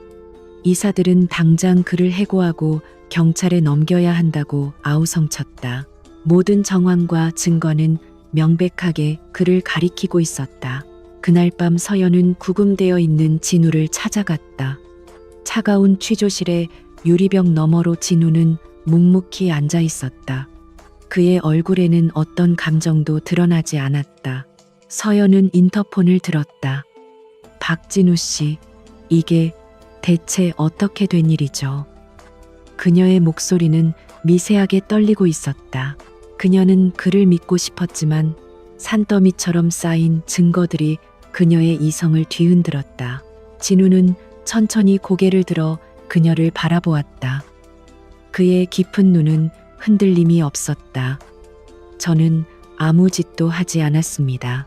이사들은 당장 그를 해고하고 경찰에 넘겨야 한다고 아우성쳤다. 모든 정황과 증거는 명백하게 그를 가리키고 있었다. 그날 밤 서연은 구금되어 있는 진우를 찾아갔다. 차가운 취조실에 유리병 너머로 진우는 묵묵히 앉아 있었다. 그의 얼굴에는 어떤 감정도 드러나지 않았다. 서연은 인터폰을 들었다. 박진우 씨, 이게 대체 어떻게 된 일이죠? 그녀의 목소리는 미세하게 떨리고 있었다. 그녀는 그를 믿고 싶었지만 산더미처럼 쌓인 증거들이 그녀의 이성을 뒤흔들었다. 진우는 천천히 고개를 들어 그녀를 바라보았다. 그의 깊은 눈은 흔들림이 없었다. 저는 아무 짓도 하지 않았습니다.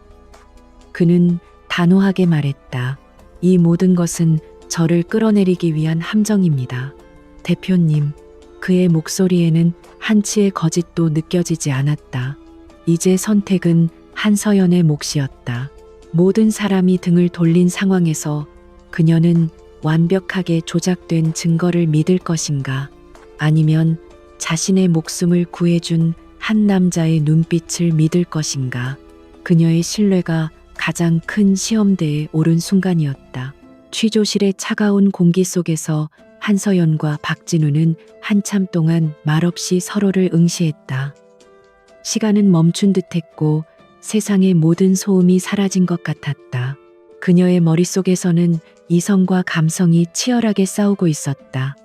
그는 단호하게 말했다. 이 모든 것은 저를 끌어내리기 위한 함정입니다. 대표님, 그의 목소리에는 한치의 거짓도 느껴지지 않았다. 이제 선택은 한서연의 몫이었다. 모든 사람이 등을 돌린 상황에서 그녀는 완벽하게 조작된 증거를 믿을 것인가, 아니면 자신의 목숨을 구해준 한 남자의 눈빛을 믿을 것인가. 그녀의 신뢰가 가장 큰 시험대에 오른 순간이었다. 취조실의 차가운 공기 속에서 한서연과 박진우는 한참 동안 말없이 서로를 응시했다. 시간은 멈춘 듯했고 세상의 모든 소음이 사라진 것 같았다. 그녀의 머릿속에서는 이성과 감성이 치열하게 싸우고 있었다.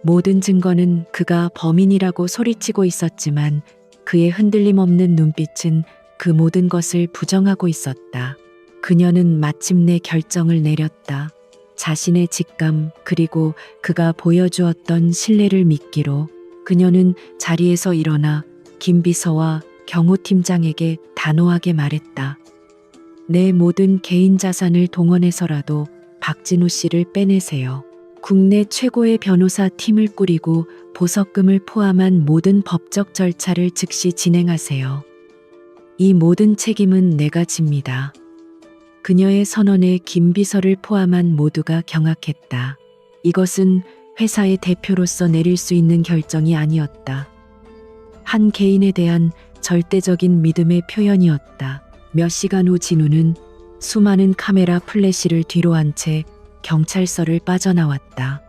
모든 증거는 그가 범인이라고 소리치고 있었지만 그의 흔들림 없는 눈빛은 그 모든 것을 부정하고 있었다. 그녀는 마침내 결정을 내렸다. 자신의 직감 그리고 그가 보여주었던 신뢰를 믿기로 그녀는 자리에서 일어나 김 비서와 경호팀장에게 단호하게 말했다. 내 모든 개인 자산을 동원해서라도 박진우 씨를 빼내세요. 국내 최고의 변호사 팀을 꾸리고 보석금을 포함한 모든 법적 절차를 즉시 진행하세요. 이 모든 책임은 내가 집니다. 그녀의 선언에 김 비서를 포함한 모두가 경악했다. 이것은 회사의 대표로서 내릴 수 있는 결정이 아니었다. 한 개인에 대한 절대적인 믿음의 표현이었다. 몇 시간 후 진우는 수많은 카메라 플래시를 뒤로 한 채 경찰서를 빠져나왔다.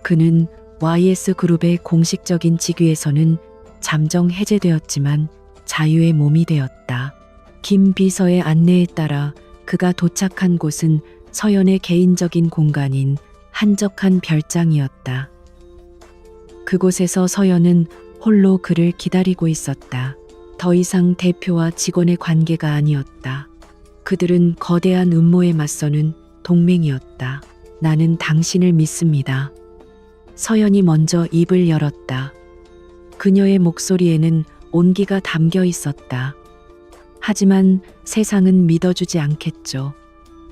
그는 YS그룹의 공식적인 직위에서는 잠정 해제되었지만 자유의 몸이 되었다. 김 비서의 안내에 따라 그가 도착한 곳은 서연의 개인적인 공간인 한적한 별장이었다. 그곳에서 서연은 홀로 그를 기다리고 있었다. 더 이상 대표와 직원의 관계가 아니었다. 그들은 거대한 음모에 맞서는 동맹이었다. 나는 당신을 믿습니다. 서연이 먼저 입을 열었다. 그녀의 목소리에는 온기가 담겨 있었다. 하지만 세상은 믿어주지 않겠죠.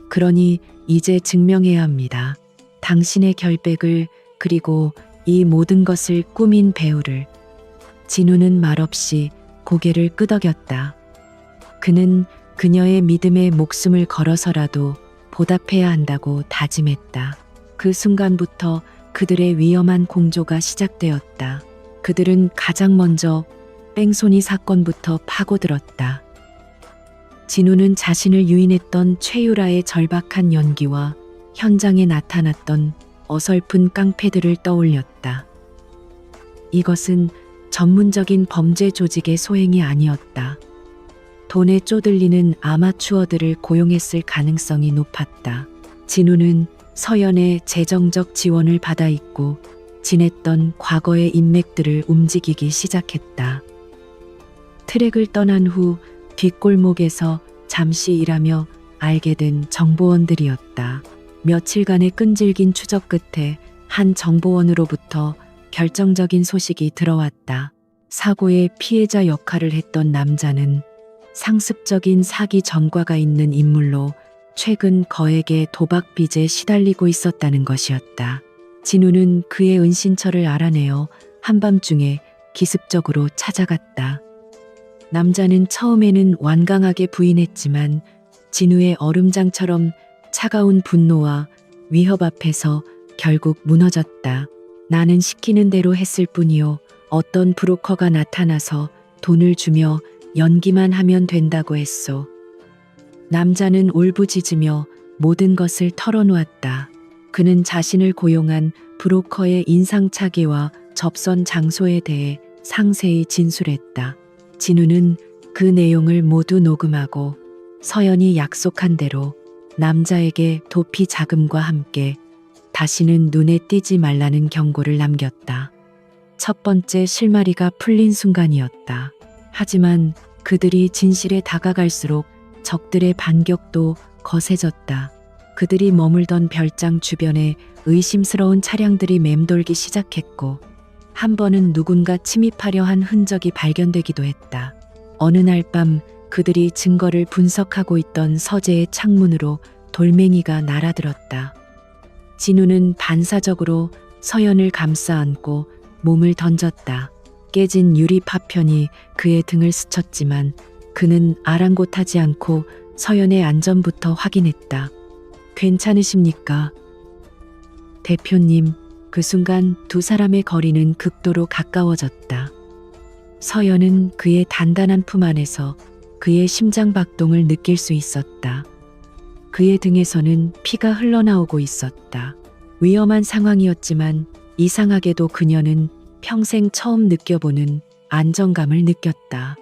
그러니 이제 증명해야 합니다. 당신의 결백을, 그리고 이 모든 것을 꾸민 배우를. 진우는 말없이 고개를 끄덕였다. 그는 그녀의 믿음에 목숨을 걸어서라도 보답해야 한다고 다짐했다. 그 순간부터 그들의 위험한 공조가 시작되었다. 그들은 가장 먼저 뺑소니 사건부터 파고들었다. 진우는 자신을 유인했던 최유라의 절박한 연기와 현장에 나타났던 어설픈 깡패들을 떠올렸다. 이것은 전문적인 범죄 조직의 소행이 아니었다. 돈에 쪼들리는 아마추어들을 고용했을 가능성이 높았다. 진우는 서연의 재정적 지원을 받아 있고 지냈던 과거의 인맥들을 움직이기 시작했다. 트랙을 떠난 후 뒷골목에서 잠시 일하며 알게 된 정보원들이었다. 며칠간의 끈질긴 추적 끝에 한 정보원으로부터 결정적인 소식이 들어왔다. 사고의 피해자 역할을 했던 남자는 상습적인 사기 전과가 있는 인물로 최근 거액의 도박 빚에 시달리고 있었다는 것이었다. 진우는 그의 은신처를 알아내어 한밤중에 기습적으로 찾아갔다. 남자는 처음에는 완강하게 부인했지만 진우의 얼음장처럼 차가운 분노와 위협 앞에서 결국 무너졌다. 나는 시키는 대로 했을 뿐이요. 어떤 브로커가 나타나서 돈을 주며 연기만 하면 된다고 했소. 남자는 울부짖으며 모든 것을 털어놓았다. 그는 자신을 고용한 브로커의 인상착의와 접선 장소에 대해 상세히 진술했다. 진우는 그 내용을 모두 녹음하고 서연이 약속한 대로 남자에게 도피 자금과 함께 다시는 눈에 띄지 말라는 경고를 남겼다. 첫 번째 실마리가 풀린 순간이었다. 하지만 그들이 진실에 다가갈수록 적들의 반격도 거세졌다. 그들이 머물던 별장 주변에 의심스러운 차량들이 맴돌기 시작했고 한 번은 누군가 침입하려 한 흔적이 발견되기도 했다. 어느 날 밤 그들이 증거를 분석하고 있던 서재의 창문으로 돌멩이가 날아들었다. 진우는 반사적으로 서연을 감싸 안고 몸을 던졌다. 깨진 유리 파편이 그의 등을 스쳤지만 그는 아랑곳하지 않고 서연의 안전부터 확인했다. 괜찮으십니까? 대표님, 그 순간 두 사람의 거리는 극도로 가까워졌다. 서연은 그의 단단한 품 안에서 그의 심장 박동을 느낄 수 있었다. 그의 등에서는 피가 흘러나오고 있었다. 위험한 상황이었지만 이상하게도 그녀는 평생 처음 느껴보는 안정감을 느꼈다.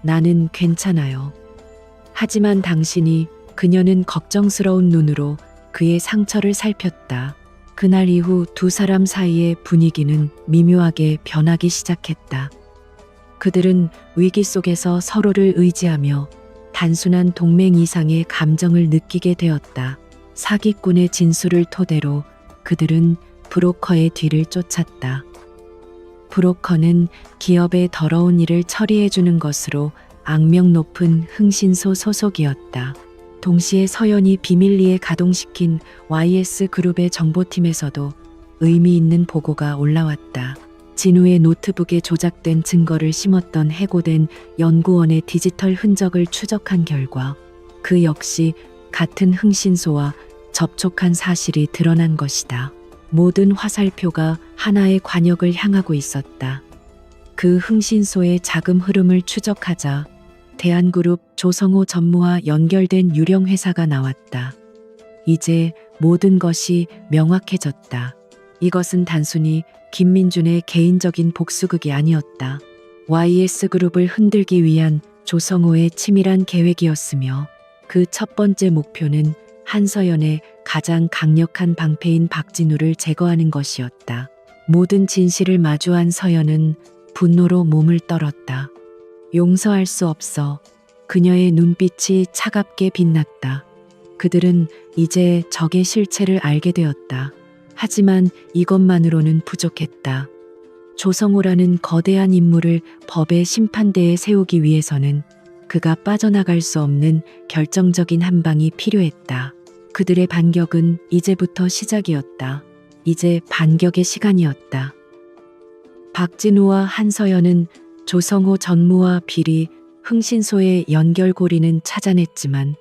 나는 괜찮아요. 하지만 당신이, 그녀는 걱정스러운 눈으로 그의 상처를 살폈다. 그날 이후 두 사람 사이의 분위기는 미묘하게 변하기 시작했다. 그들은 위기 속에서 서로를 의지하며 단순한 동맹 이상의 감정을 느끼게 되었다. 사기꾼의 진술을 토대로 그들은 브로커의 뒤를 쫓았다. 브로커는 기업의 더러운 일을 처리해주는 것으로 악명 높은 흥신소 소속이었다. 동시에 서연이 비밀리에 가동시킨 YS그룹의 정보팀에서도 의미 있는 보고가 올라왔다. 진우의 노트북에 조작된 증거를 심었던 해고된 연구원의 디지털 흔적을 추적한 결과 그 역시 같은 흥신소와 접촉한 사실이 드러난 것이다. 모든 화살표가 하나의 관역을 향하고 있었다. 그 흥신소의 자금 흐름을 추적하자 대한그룹 조성호 전무와 연결된 유령 회사가 나왔다. 이제 모든 것이 명확해졌다. 이것은 단순히 김민준의 개인적인 복수극이 아니었다. YS그룹을 흔들기 위한 조성호의 치밀한 계획이었으며 그 첫 번째 목표는 한서연의 가장 강력한 방패인 박진우를 제거하는 것이었다. 모든 진실을 마주한 서연은 분노로 몸을 떨었다. 용서할 수 없어. 그녀의 눈빛이 차갑게 빛났다. 그들은 이제 적의 실체를 알게 되었다. 하지만 이것만으로는 부족했다. 조성호라는 거대한 인물을 법의 심판대에 세우기 위해서는 그가 빠져나갈 수 없는 결정적인 한 방이 필요했다. 그들의 반격은 이제부터 시작이었다. 이제 반격의 시간이었다. 박진우와 한서연은 조성호 전무와 비리, 흥신소의 연결고리는 찾아냈지만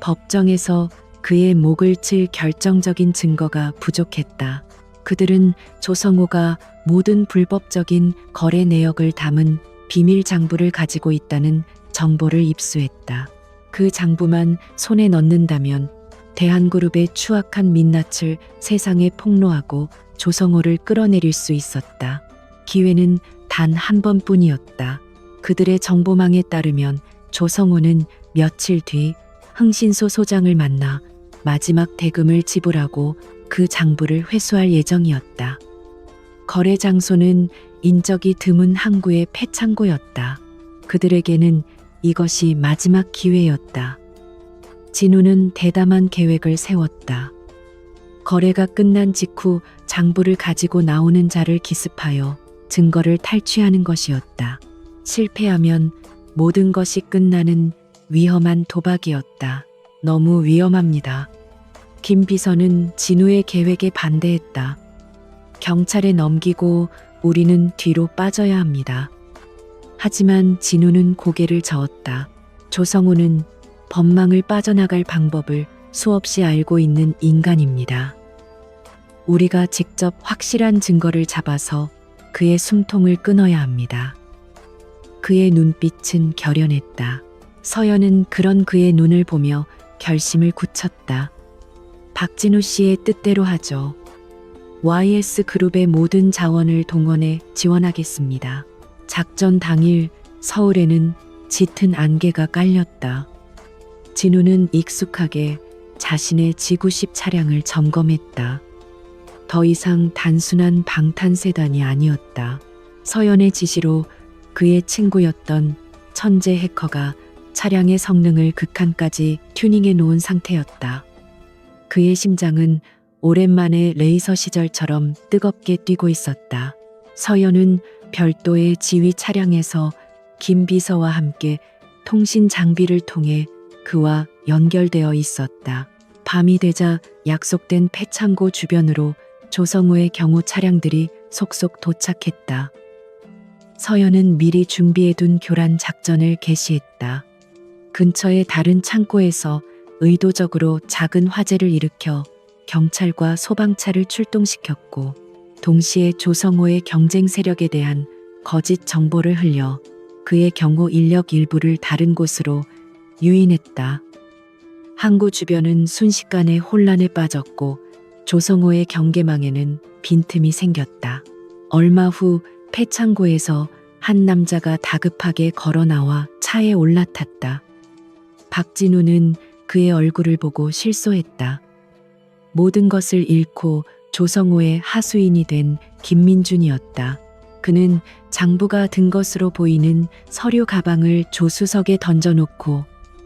법정에서 그의 목을 칠 결정적인 증거가 부족했다. 그들은 조성호가 모든 불법적인 거래 내역을 담은 비밀 장부를 가지고 있다는 정보를 입수했다. 그 장부만 손에 넣는다면 대한그룹의 추악한 민낯을 세상에 폭로하고 조성호를 끌어내릴 수 있었다. 기회는 단 한 번뿐이었다. 그들의 정보망에 따르면 조성호는 며칠 뒤 흥신소 소장을 만나 마지막 대금을 지불하고 그 장부를 회수할 예정이었다. 거래 장소는 인적이 드문 항구의 폐창고였다. 그들에게는 이것이 마지막 기회였다. 진우는 대담한 계획을 세웠다. 거래가 끝난 직후 장부를 가지고 나오는 자를 기습하여 증거를 탈취하는 것이었다. 실패하면 모든 것이 끝나는 위험한 도박이었다. 너무 위험합니다. 김 비서는 진우의 계획에 반대했다. 경찰에 넘기고 우리는 뒤로 빠져야 합니다. 하지만 진우는 고개를 저었다. 조성우는 법망을 빠져나갈 방법을 수없이 알고 있는 인간입니다. 우리가 직접 확실한 증거를 잡아서 그의 숨통을 끊어야 합니다. 그의 눈빛은 결연했다. 서연은 그런 그의 눈을 보며 결심을 굳혔다. 박진우 씨의 뜻대로 하죠. YS그룹의 모든 자원을 동원해 지원하겠습니다. 작전 당일 서울에는 짙은 안개가 깔렸다. 진우는 익숙하게 자신의 지구십 차량을 점검했다. 더 이상 단순한 방탄세단이 아니었다. 서연의 지시로 그의 친구였던 천재 해커가 차량의 성능을 극한까지 튜닝해 놓은 상태였다. 그의 심장은 오랜만에 레이서 시절처럼 뜨겁게 뛰고 있었다. 서연은 별도의 지휘 차량에서 김 비서와 함께 통신 장비를 통해 그와 연결되어 있었다. 밤이 되자 약속된 폐창고 주변으로 조성우의 경호 차량들이 속속 도착했다. 서연은 미리 준비해둔 교란 작전을 개시했다. 근처의 다른 창고에서 의도적으로 작은 화재를 일으켜 경찰과 소방차를 출동시켰고 동시에 조성호의 경쟁 세력에 대한 거짓 정보를 흘려 그의 경호 인력 일부를 다른 곳으로 유인했다. 항구 주변은 순식간에 혼란에 빠졌고 조성호의 경계망에는 빈틈이 생겼다. 얼마 후 폐창고에서 한 남자가 다급하게 걸어 나와 차에 올라탔다. 박진우는 그의 얼굴을 보고 실소했다. 모든 것을 잃고 조성호의 하수인이 된 김민준이었다. 그는 장부가 든 것으로 보이는 서류 가방을 조수석에 던져놓고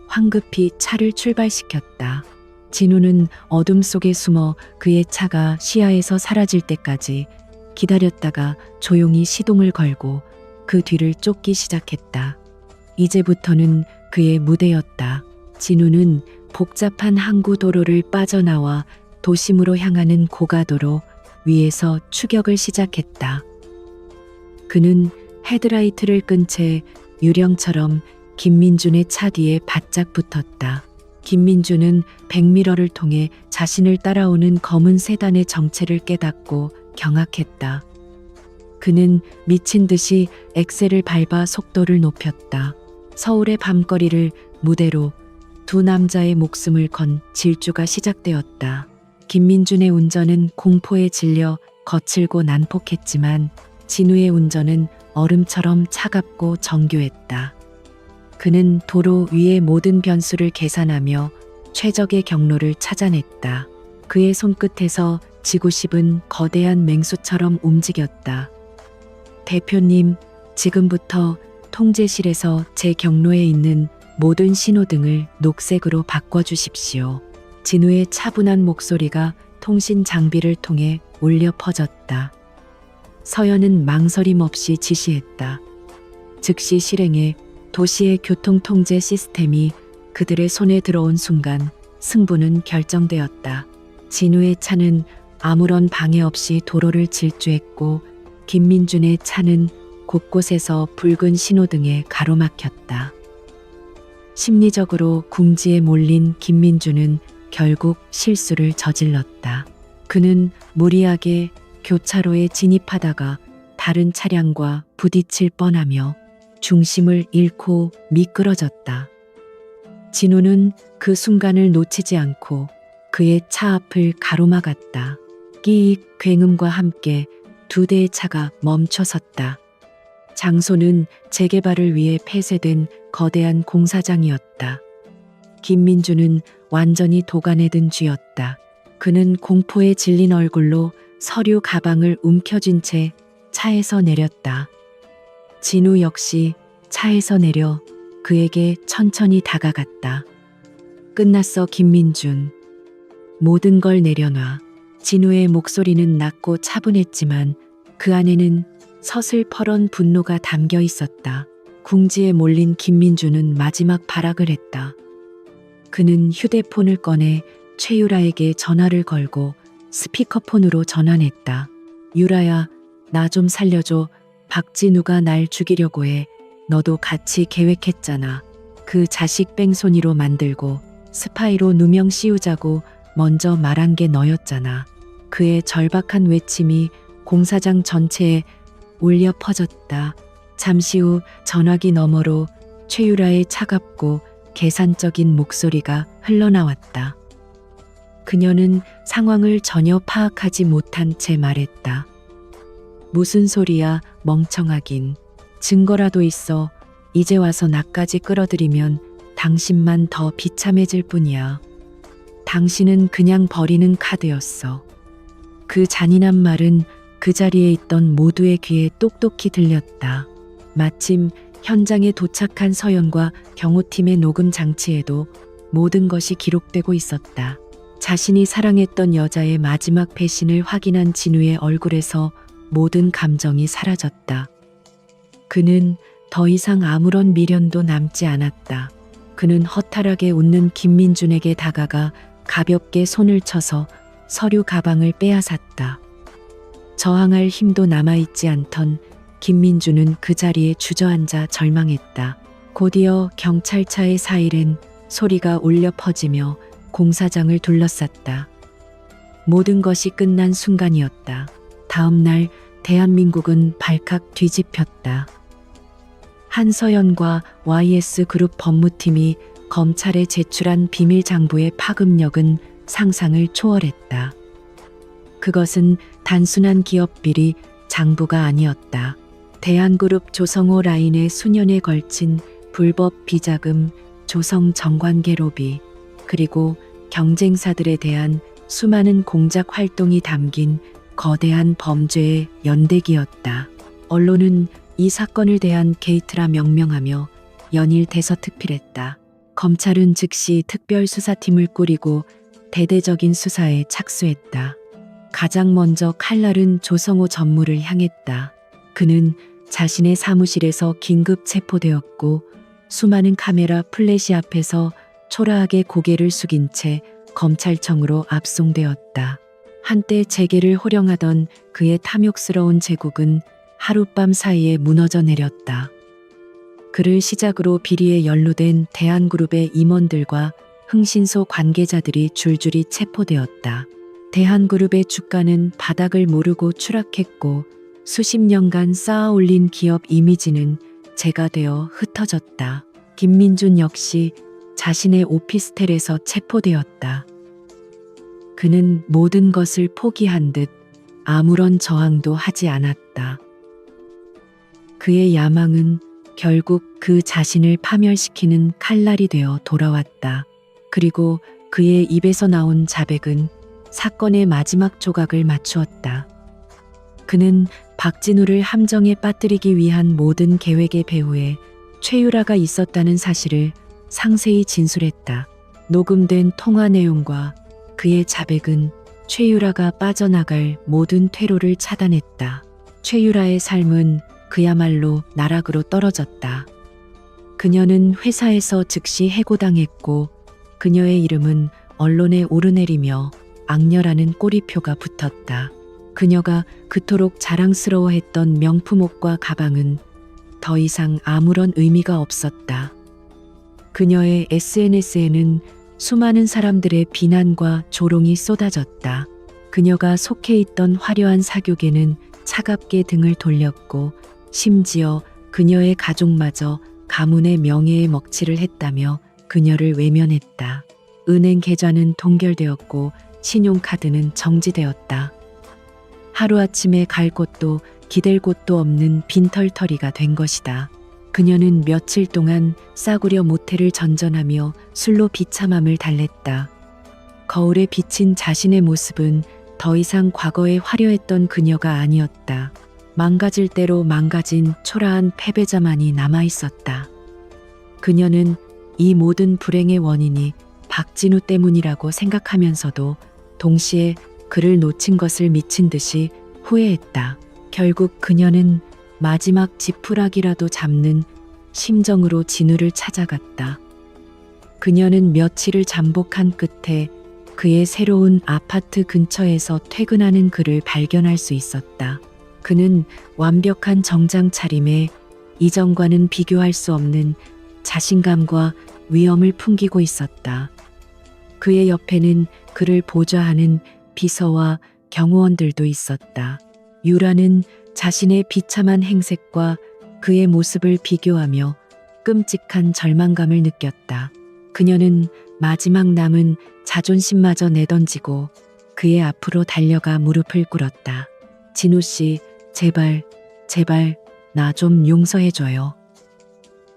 황급히 차를 출발시켰다. 진우는 어둠 속에 숨어 그의 차가 시야에서 사라질 때까지 기다렸다가 조용히 시동을 걸고 그 뒤를 쫓기 시작했다. 이제부터는 그의 무대였다. 진우는 복잡한 항구 도로를 빠져나와 도심으로 향하는 고가도로 위에서 추격을 시작했다. 그는 헤드라이트를 끈 채 유령처럼 김민준의 차 뒤에 바짝 붙었다. 김민준은 백미러를 통해 자신을 따라오는 검은 세단의 정체를 깨닫고 경악했다. 그는 미친 듯이 엑셀을 밟아 속도를 높였다. 서울의 밤거리를 무대로 두 남자의 목숨을 건 질주가 시작되었다. 김민준의 운전은 공포에 질려 거칠고 난폭했지만 진우의 운전은 얼음처럼 차갑고 정교했다. 그는 도로 위의 모든 변수를 계산하며 최적의 경로를 찾아냈다. 그의 손끝에서 지고 싶은 거대한 맹수처럼 움직였다. 대표님, 지금부터 통제실에서 제 경로에 있는 모든 신호등을 녹색으로 바꿔주십시오. 진우의 차분한 목소리가 통신 장비를 통해 울려 퍼졌다. 서연은 망설임 없이 지시했다. 즉시 실행해 도시의 교통통제 시스템이 그들의 손에 들어온 순간 승부는 결정되었다. 진우의 차는 아무런 방해 없이 도로를 질주했고 김민준의 차는 곳곳에서 붉은 신호등에 가로막혔다. 심리적으로 궁지에 몰린 김민준은 결국 실수를 저질렀다. 그는 무리하게 교차로에 진입하다가 다른 차량과 부딪힐 뻔하며 중심을 잃고 미끄러졌다. 진우는 그 순간을 놓치지 않고 그의 차 앞을 가로막았다. 끼익 굉음과 함께 두 대의 차가 멈춰섰다. 장소는 재개발을 위해 폐쇄된 거대한 공사장이었다. 김민주는 완전히 도가내 든 쥐였다. 그는 공포에 질린 얼굴로 서류 가방을 움켜쥔 채 차에서 내렸다. 진우 역시 차에서 내려 그에게 천천히 다가갔다. 끝났어, 김민준. 모든 걸 내려놔. 진우의 목소리는 낮고 차분했지만 그 안에는 서슬퍼런 분노가 담겨 있었다. 궁지에 몰린 김민주는 마지막 발악을 했다. 그는 휴대폰을 꺼내 최유라에게 전화를 걸고 스피커폰으로 전환했다. 유라야, 나 좀 살려줘. 박진우가 날 죽이려고 해. 너도 같이 계획했잖아. 그 자식 뺑소니로 만들고 스파이로 누명 씌우자고 먼저 말한 게 너였잖아. 그의 절박한 외침이 공사장 전체에 울려 퍼졌다. 잠시 후 전화기 너머로 최유라의 차갑고 계산적인 목소리가 흘러나왔다. 그녀는 상황을 전혀 파악하지 못한 채 말했다. 무슨 소리야, 멍청하긴. 증거라도 있어. 이제 와서 나까지 끌어들이면 당신만 더 비참해질 뿐이야. 당신은 그냥 버리는 카드였어. 그 잔인한 말은 그 자리에 있던 모두의 귀에 똑똑히 들렸다. 마침 현장에 도착한 서연과 경호팀의 녹음 장치에도 모든 것이 기록되고 있었다. 자신이 사랑했던 여자의 마지막 배신을 확인한 진우의 얼굴에서 모든 감정이 사라졌다. 그는 더 이상 아무런 미련도 남지 않았다. 그는 허탈하게 웃는 김민준에게 다가가 가볍게 손을 쳐서 서류 가방을 빼앗았다. 저항할 힘도 남아있지 않던 김민준은 그 자리에 주저앉아 절망했다. 곧이어 경찰차의 사이렌 소리가 울려 퍼지며 공사장을 둘러쌌다. 모든 것이 끝난 순간이었다. 다음 날 대한민국은 발칵 뒤집혔다. 한서연과 YS그룹 법무팀이 검찰에 제출한 비밀 장부의 파급력은 상상을 초월했다. 그것은 단순한 기업 비리 장부가 아니었다. 대한그룹 조성호 라인의 수년에 걸친 불법 비자금, 조성 정관계 로비, 그리고 경쟁사들에 대한 수많은 공작 활동이 담긴 거대한 범죄의 연대기였다. 언론은 이 사건을 대한 게이트라 명명하며 연일 대서특필했다. 검찰은 즉시 특별수사팀을 꾸리고 대대적인 수사에 착수했다. 가장 먼저 칼날은 조성호 전무를 향했다. 그는 자신의 사무실에서 긴급 체포되었고 수많은 카메라 플래시 앞에서 초라하게 고개를 숙인 채 검찰청으로 압송되었다. 한때 재계를 호령하던 그의 탐욕스러운 제국은 하룻밤 사이에 무너져 내렸다. 그를 시작으로 비리에 연루된 대한그룹의 임원들과 흥신소 관계자들이 줄줄이 체포되었다. 대한그룹의 주가는 바닥을 모르고 추락했고 수십 년간 쌓아 올린 기업 이미지는 재가 되어 흩어졌다. 김민준 역시 자신의 오피스텔에서 체포되었다. 그는 모든 것을 포기한 듯 아무런 저항도 하지 않았다. 그의 야망은 결국 그 자신을 파멸시키는 칼날이 되어 돌아왔다. 그리고 그의 입에서 나온 자백은 사건의 마지막 조각을 맞추었다. 그는 박진우를 함정에 빠뜨리기 위한 모든 계획의 배후에 최유라가 있었다는 사실을 상세히 진술했다. 녹음된 통화 내용과 그의 자백은 최유라가 빠져나갈 모든 퇴로를 차단했다. 최유라의 삶은 그야말로 나락으로 떨어졌다. 그녀는 회사에서 즉시 해고당했고 그녀의 이름은 언론에 오르내리며 악녀라는 꼬리표가 붙었다. 그녀가 그토록 자랑스러워했던 명품 옷과 가방은 더 이상 아무런 의미가 없었다. 그녀의 SNS에는 수많은 사람들의 비난과 조롱이 쏟아졌다. 그녀가 속해 있던 화려한 사교계는 차갑게 등을 돌렸고 심지어 그녀의 가족마저 가문의 명예에 먹칠을 했다며 그녀를 외면했다. 은행 계좌는 동결되었고 신용카드는 정지되었다. 하루아침에 갈 곳도 기댈 곳도 없는 빈털터리가 된 것이다. 그녀는 며칠 동안 싸구려 모텔을 전전하며 술로 비참함을 달랬다. 거울에 비친 자신의 모습은 더 이상 과거에 화려했던 그녀가 아니었다. 망가질 대로 망가진 초라한 패배자만이 남아있었다. 그녀는 이 모든 불행의 원인이 박진우 때문이라고 생각하면서도 동시에 그를 놓친 것을 미친 듯이 후회했다. 결국 그녀는 마지막 지푸라기라도 잡는 심정으로 진우를 찾아갔다. 그녀는 며칠을 잠복한 끝에 그의 새로운 아파트 근처에서 퇴근하는 그를 발견할 수 있었다. 그는 완벽한 정장 차림에 이전과는 비교할 수 없는 자신감과 위엄을 풍기고 있었다. 그의 옆에는 그를 보좌하는 비서와 경호원들도 있었다. 유라는 자신의 비참한 행색과 그의 모습을 비교하며 끔찍한 절망감을 느꼈다. 그녀는 마지막 남은 자존심마저 내던지고 그의 앞으로 달려가 무릎을 꿇었다. 진우 씨, 제발 나 좀 용서해줘요.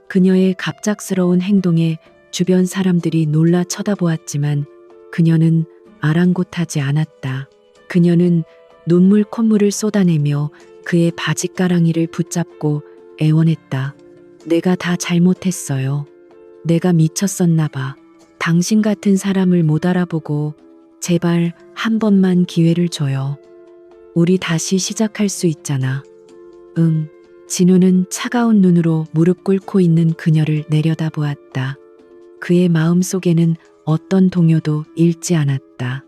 그녀의 갑작스러운 행동에 주변 사람들이 놀라 쳐다보았지만 그녀는 아랑곳하지 않았다. 그녀는 눈물 콧물을 쏟아내며 그의 바지가랑이를 붙잡고 애원했다. 내가 다 잘못했어요. 내가 미쳤었나 봐. 당신 같은 사람을 못 알아보고 제발 한 번만 기회를 줘요. 우리 다시 시작할 수 있잖아. 응. 진우는 차가운 눈으로 무릎 꿇고 있는 그녀를 내려다보았다. 그의 마음 속에는 어떤 동요도 읽지 않았다.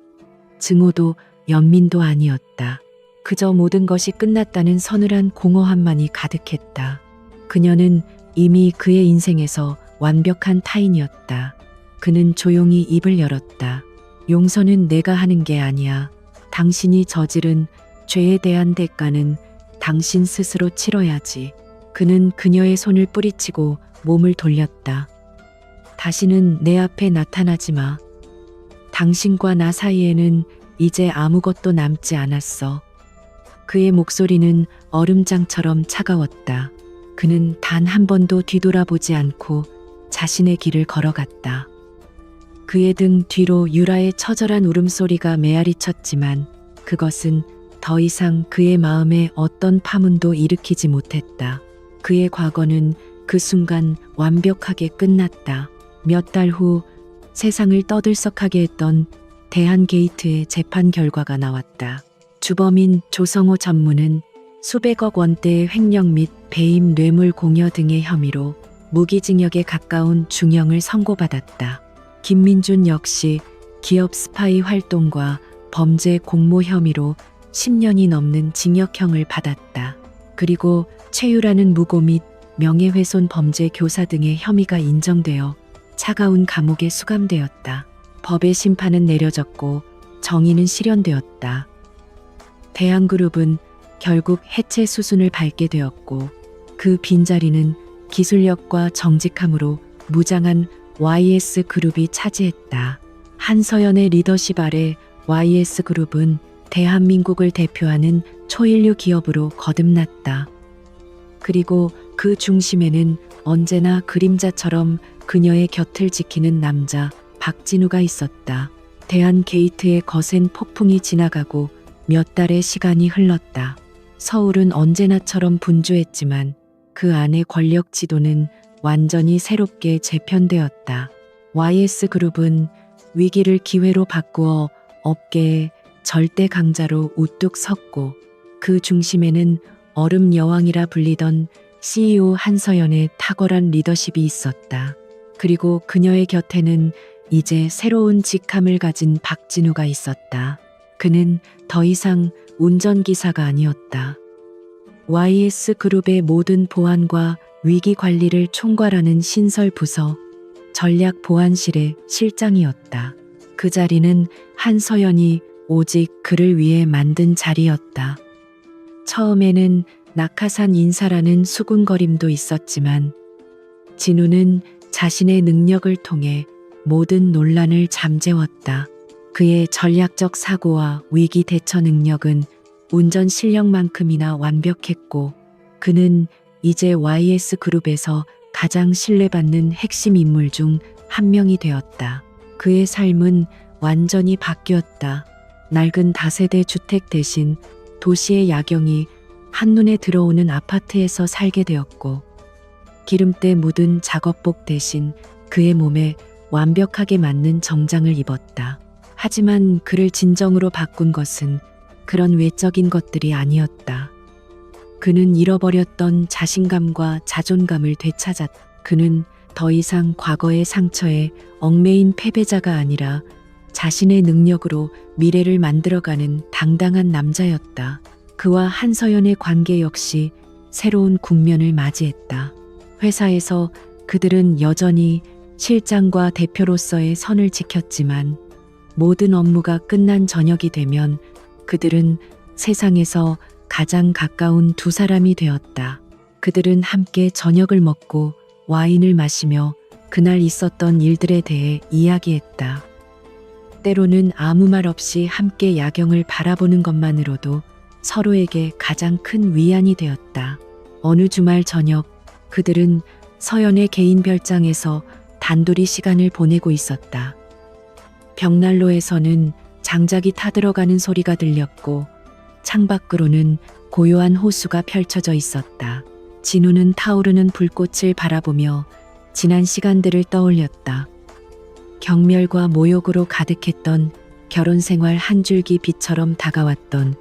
증오도 연민도 아니었다. 그저 모든 것이 끝났다는 서늘한 공허함만이 가득했다. 그녀는 이미 그의 인생에서 완벽한 타인이었다. 그는 조용히 입을 열었다. 용서는 내가 하는 게 아니야. 당신이 저지른 죄에 대한 대가는 당신 스스로 치러야지. 그는 그녀의 손을 뿌리치고 몸을 돌렸다. 다시는 내 앞에 나타나지 마. 당신과 나 사이에는 이제 아무것도 남지 않았어. 그의 목소리는 얼음장처럼 차가웠다. 그는 단 한 번도 뒤돌아보지 않고 자신의 길을 걸어갔다. 그의 등 뒤로 유라의 처절한 울음소리가 메아리 쳤지만 그것은 더 이상 그의 마음에 어떤 파문도 일으키지 못했다. 그의 과거는 그 순간 완벽하게 끝났다. 몇 달 후 세상을 떠들썩하게 했던 대한게이트의 재판 결과가 나왔다. 주범인 조성호 전무는 수백억 원대의 횡령 및 배임 뇌물 공여 등의 혐의로 무기징역에 가까운 중형을 선고받았다. 김민준 역시 기업 스파이 활동과 범죄 공모 혐의로 10년이 넘는 징역형을 받았다. 그리고 최유라는 무고 및 명예훼손 범죄 교사 등의 혐의가 인정되어 차가운 감옥에 수감되었다. 법의 심판은 내려졌고 정의는 실현되었다. 대한그룹은 결국 해체 수순을 밟게 되었고 그 빈자리는 기술력과 정직함으로 무장한 YS그룹이 차지했다. 한서연의 리더십 아래 YS그룹은 대한민국을 대표하는 초일류 기업으로 거듭났다. 그리고 그 중심에는 언제나 그림자처럼 그녀의 곁을 지키는 남자 박진우가 있었다. 대한 게이트의 거센 폭풍이 지나가고 몇 달의 시간이 흘렀다. 서울은 언제나처럼 분주했지만 그 안의 권력 지도는 완전히 새롭게 재편되었다. YS그룹은 위기를 기회로 바꾸어 업계의 절대 강자로 우뚝 섰고 그 중심에는 얼음 여왕이라 불리던 CEO 한서연의 탁월한 리더십이 있었다. 그리고 그녀의 곁에는 이제 새로운 직함을 가진 박진우가 있었다. 그는 더 이상 운전기사가 아니었다. YS그룹의 모든 보안과 위기 관리를 총괄하는 신설부서 전략보안실의 실장이었다. 그 자리는 한서연이 오직 그를 위해 만든 자리였다. 처음에는 낙하산 인사라는 수군거림도 있었지만 진우는 자신의 능력을 통해 모든 논란을 잠재웠다. 그의 전략적 사고와 위기 대처 능력은 운전 실력만큼이나 완벽했고 그는 이제 YS그룹에서 가장 신뢰받는 핵심 인물 중 한 명이 되었다. 그의 삶은 완전히 바뀌었다. 낡은 다세대 주택 대신 도시의 야경이 한눈에 들어오는 아파트에서 살게 되었고 기름때 묻은 작업복 대신 그의 몸에 완벽하게 맞는 정장을 입었다. 하지만 그를 진정으로 바꾼 것은 그런 외적인 것들이 아니었다. 그는 잃어버렸던 자신감과 자존감을 되찾았다. 그는 더 이상 과거의 상처에 얽매인 패배자가 아니라 자신의 능력으로 미래를 만들어가는 당당한 남자였다. 그와 한서연의 관계 역시 새로운 국면을 맞이했다. 회사에서 그들은 여전히 실장과 대표로서의 선을 지켰지만 모든 업무가 끝난 저녁이 되면 그들은 세상에서 가장 가까운 두 사람이 되었다. 그들은 함께 저녁을 먹고 와인을 마시며 그날 있었던 일들에 대해 이야기했다. 때로는 아무 말 없이 함께 야경을 바라보는 것만으로도 서로에게 가장 큰 위안이 되었다. 어느 주말 저녁 그들은 서연의 개인 별장에서 단둘이 시간을 보내고 있었다. 벽난로에서는 장작이 타들어가는 소리가 들렸고 창밖으로는 고요한 호수가 펼쳐져 있었다. 진우는 타오르는 불꽃을 바라보며 지난 시간들을 떠올렸다. 경멸과 모욕으로 가득했던 결혼 생활 한 줄기 빛처럼 다가왔던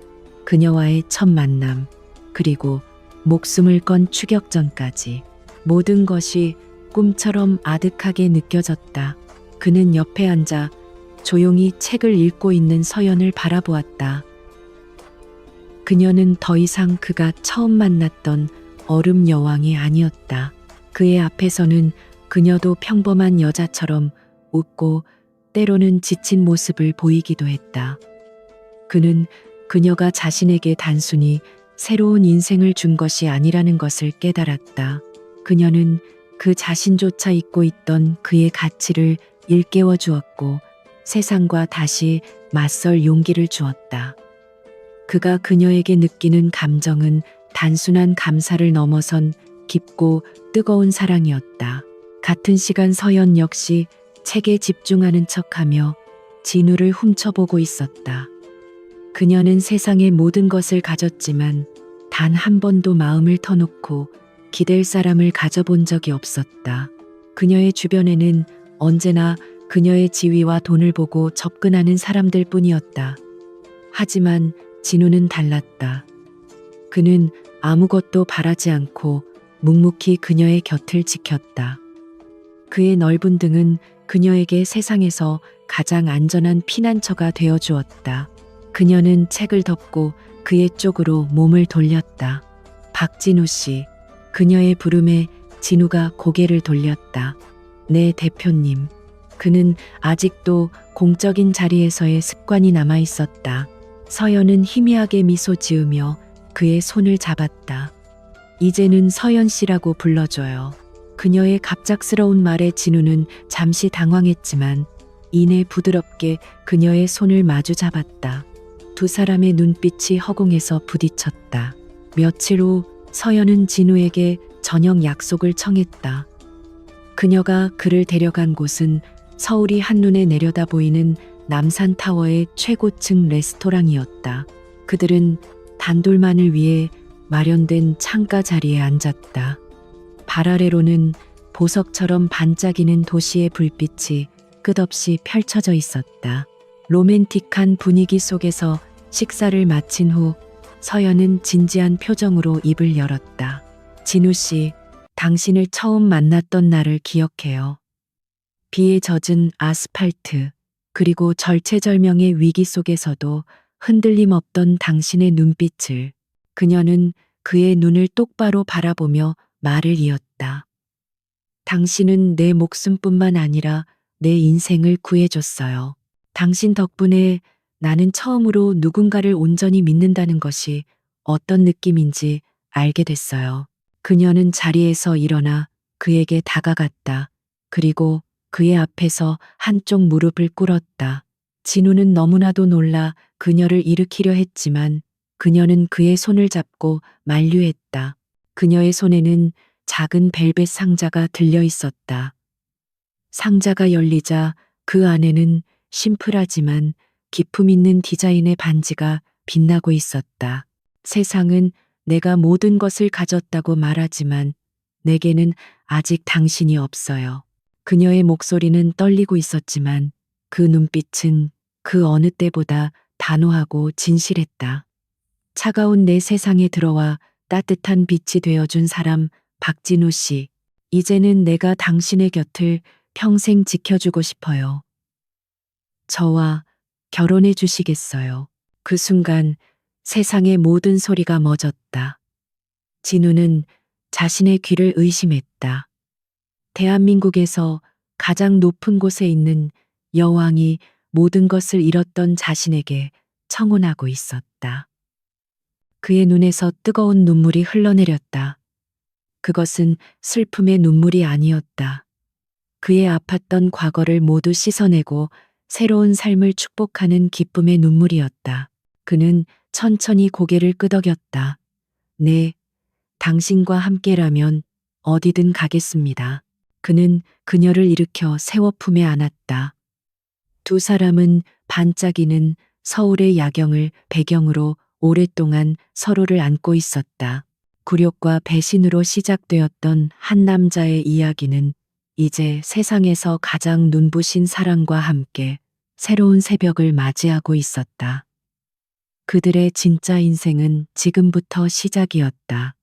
그녀와의 첫 만남, 그리고 목숨을 건 추격전까지 모든 것이 꿈처럼 아득하게 느껴졌다. 그는 옆에 앉아 조용히 책을 읽고 있는 서연을 바라보았다. 그녀는 더 이상 그가 처음 만났던 얼음 여왕이 아니었다. 그의 앞에서는 그녀도 평범한 여자처럼 웃고 때로는 지친 모습을 보이기도 했다. 그는 그녀가 자신에게 단순히 새로운 인생을 준 것이 아니라는 것을 깨달았다. 그녀는 그 자신조차 잊고 있던 그의 가치를 일깨워 주었고 세상과 다시 맞설 용기를 주었다. 그가 그녀에게 느끼는 감정은 단순한 감사를 넘어선 깊고 뜨거운 사랑이었다. 같은 시간 서연 역시 책에 집중하는 척하며 진우를 훔쳐보고 있었다. 그녀는 세상의 모든 것을 가졌지만 단 한 번도 마음을 터놓고 기댈 사람을 가져본 적이 없었다. 그녀의 주변에는 언제나 그녀의 지위와 돈을 보고 접근하는 사람들 뿐이었다. 하지만 진우는 달랐다. 그는 아무것도 바라지 않고 묵묵히 그녀의 곁을 지켰다. 그의 넓은 등은 그녀에게 세상에서 가장 안전한 피난처가 되어 주었다. 그녀는 책을 덮고 그의 쪽으로 몸을 돌렸다. 박진우 씨. 그녀의 부름에 진우가 고개를 돌렸다. 네, 대표님. 그는 아직도 공적인 자리에서의 습관이 남아 있었다. 서연은 희미하게 미소 지으며 그의 손을 잡았다. 이제는 서연 씨라고 불러줘요. 그녀의 갑작스러운 말에 진우는 잠시 당황했지만 이내 부드럽게 그녀의 손을 마주 잡았다. 두 사람의 눈빛이 허공에서 부딪혔다. 며칠 후 서연은 진우에게 저녁 약속을 청했다. 그녀가 그를 데려간 곳은 서울이 한눈에 내려다 보이는 남산타워의 최고층 레스토랑이었다. 그들은 단둘만을 위해 마련된 창가 자리에 앉았다. 발 아래로는 보석처럼 반짝이는 도시의 불빛이 끝없이 펼쳐져 있었다. 로맨틱한 분위기 속에서 식사를 마친 후 서연은 진지한 표정으로 입을 열었다. 진우 씨, 당신을 처음 만났던 날을 기억해요. 비에 젖은 아스팔트, 그리고 절체절명의 위기 속에서도 흔들림 없던 당신의 눈빛을. 그녀는 그의 눈을 똑바로 바라보며 말을 이었다. 당신은 내 목숨뿐만 아니라 내 인생을 구해줬어요. 당신 덕분에 나는 처음으로 누군가를 온전히 믿는다는 것이 어떤 느낌인지 알게 됐어요. 그녀는 자리에서 일어나 그에게 다가갔다. 그리고 그의 앞에서 한쪽 무릎을 꿇었다. 진우는 너무나도 놀라 그녀를 일으키려 했지만 그녀는 그의 손을 잡고 만류했다. 그녀의 손에는 작은 벨벳 상자가 들려 있었다. 상자가 열리자 그 안에는 심플하지만 기품 있는 디자인의 반지가 빛나고 있었다. 세상은 내가 모든 것을 가졌다고 말하지만 내게는 아직 당신이 없어요. 그녀의 목소리는 떨리고 있었지만 그 눈빛은 그 어느 때보다 단호하고 진실했다. 차가운 내 세상에 들어와 따뜻한 빛이 되어준 사람 박진우 씨. 이제는 내가 당신의 곁을 평생 지켜주고 싶어요. 저와 결혼해 주시겠어요? 그 순간 세상의 모든 소리가 멎었다. 진우는 자신의 귀를 의심했다. 대한민국에서 가장 높은 곳에 있는 여왕이 모든 것을 잃었던 자신에게 청혼하고 있었다. 그의 눈에서 뜨거운 눈물이 흘러내렸다. 그것은 슬픔의 눈물이 아니었다. 그의 아팠던 과거를 모두 씻어내고 새로운 삶을 축복하는 기쁨의 눈물이었다. 그는 천천히 고개를 끄덕였다. 네, 당신과 함께라면 어디든 가겠습니다. 그는 그녀를 일으켜 세워 품에 안았다. 두 사람은 반짝이는 서울의 야경을 배경으로 오랫동안 서로를 안고 있었다. 굴욕과 배신으로 시작되었던 한 남자의 이야기는 이제 세상에서 가장 눈부신 사랑과 함께 새로운 새벽을 맞이하고 있었다. 그들의 진짜 인생은 지금부터 시작이었다.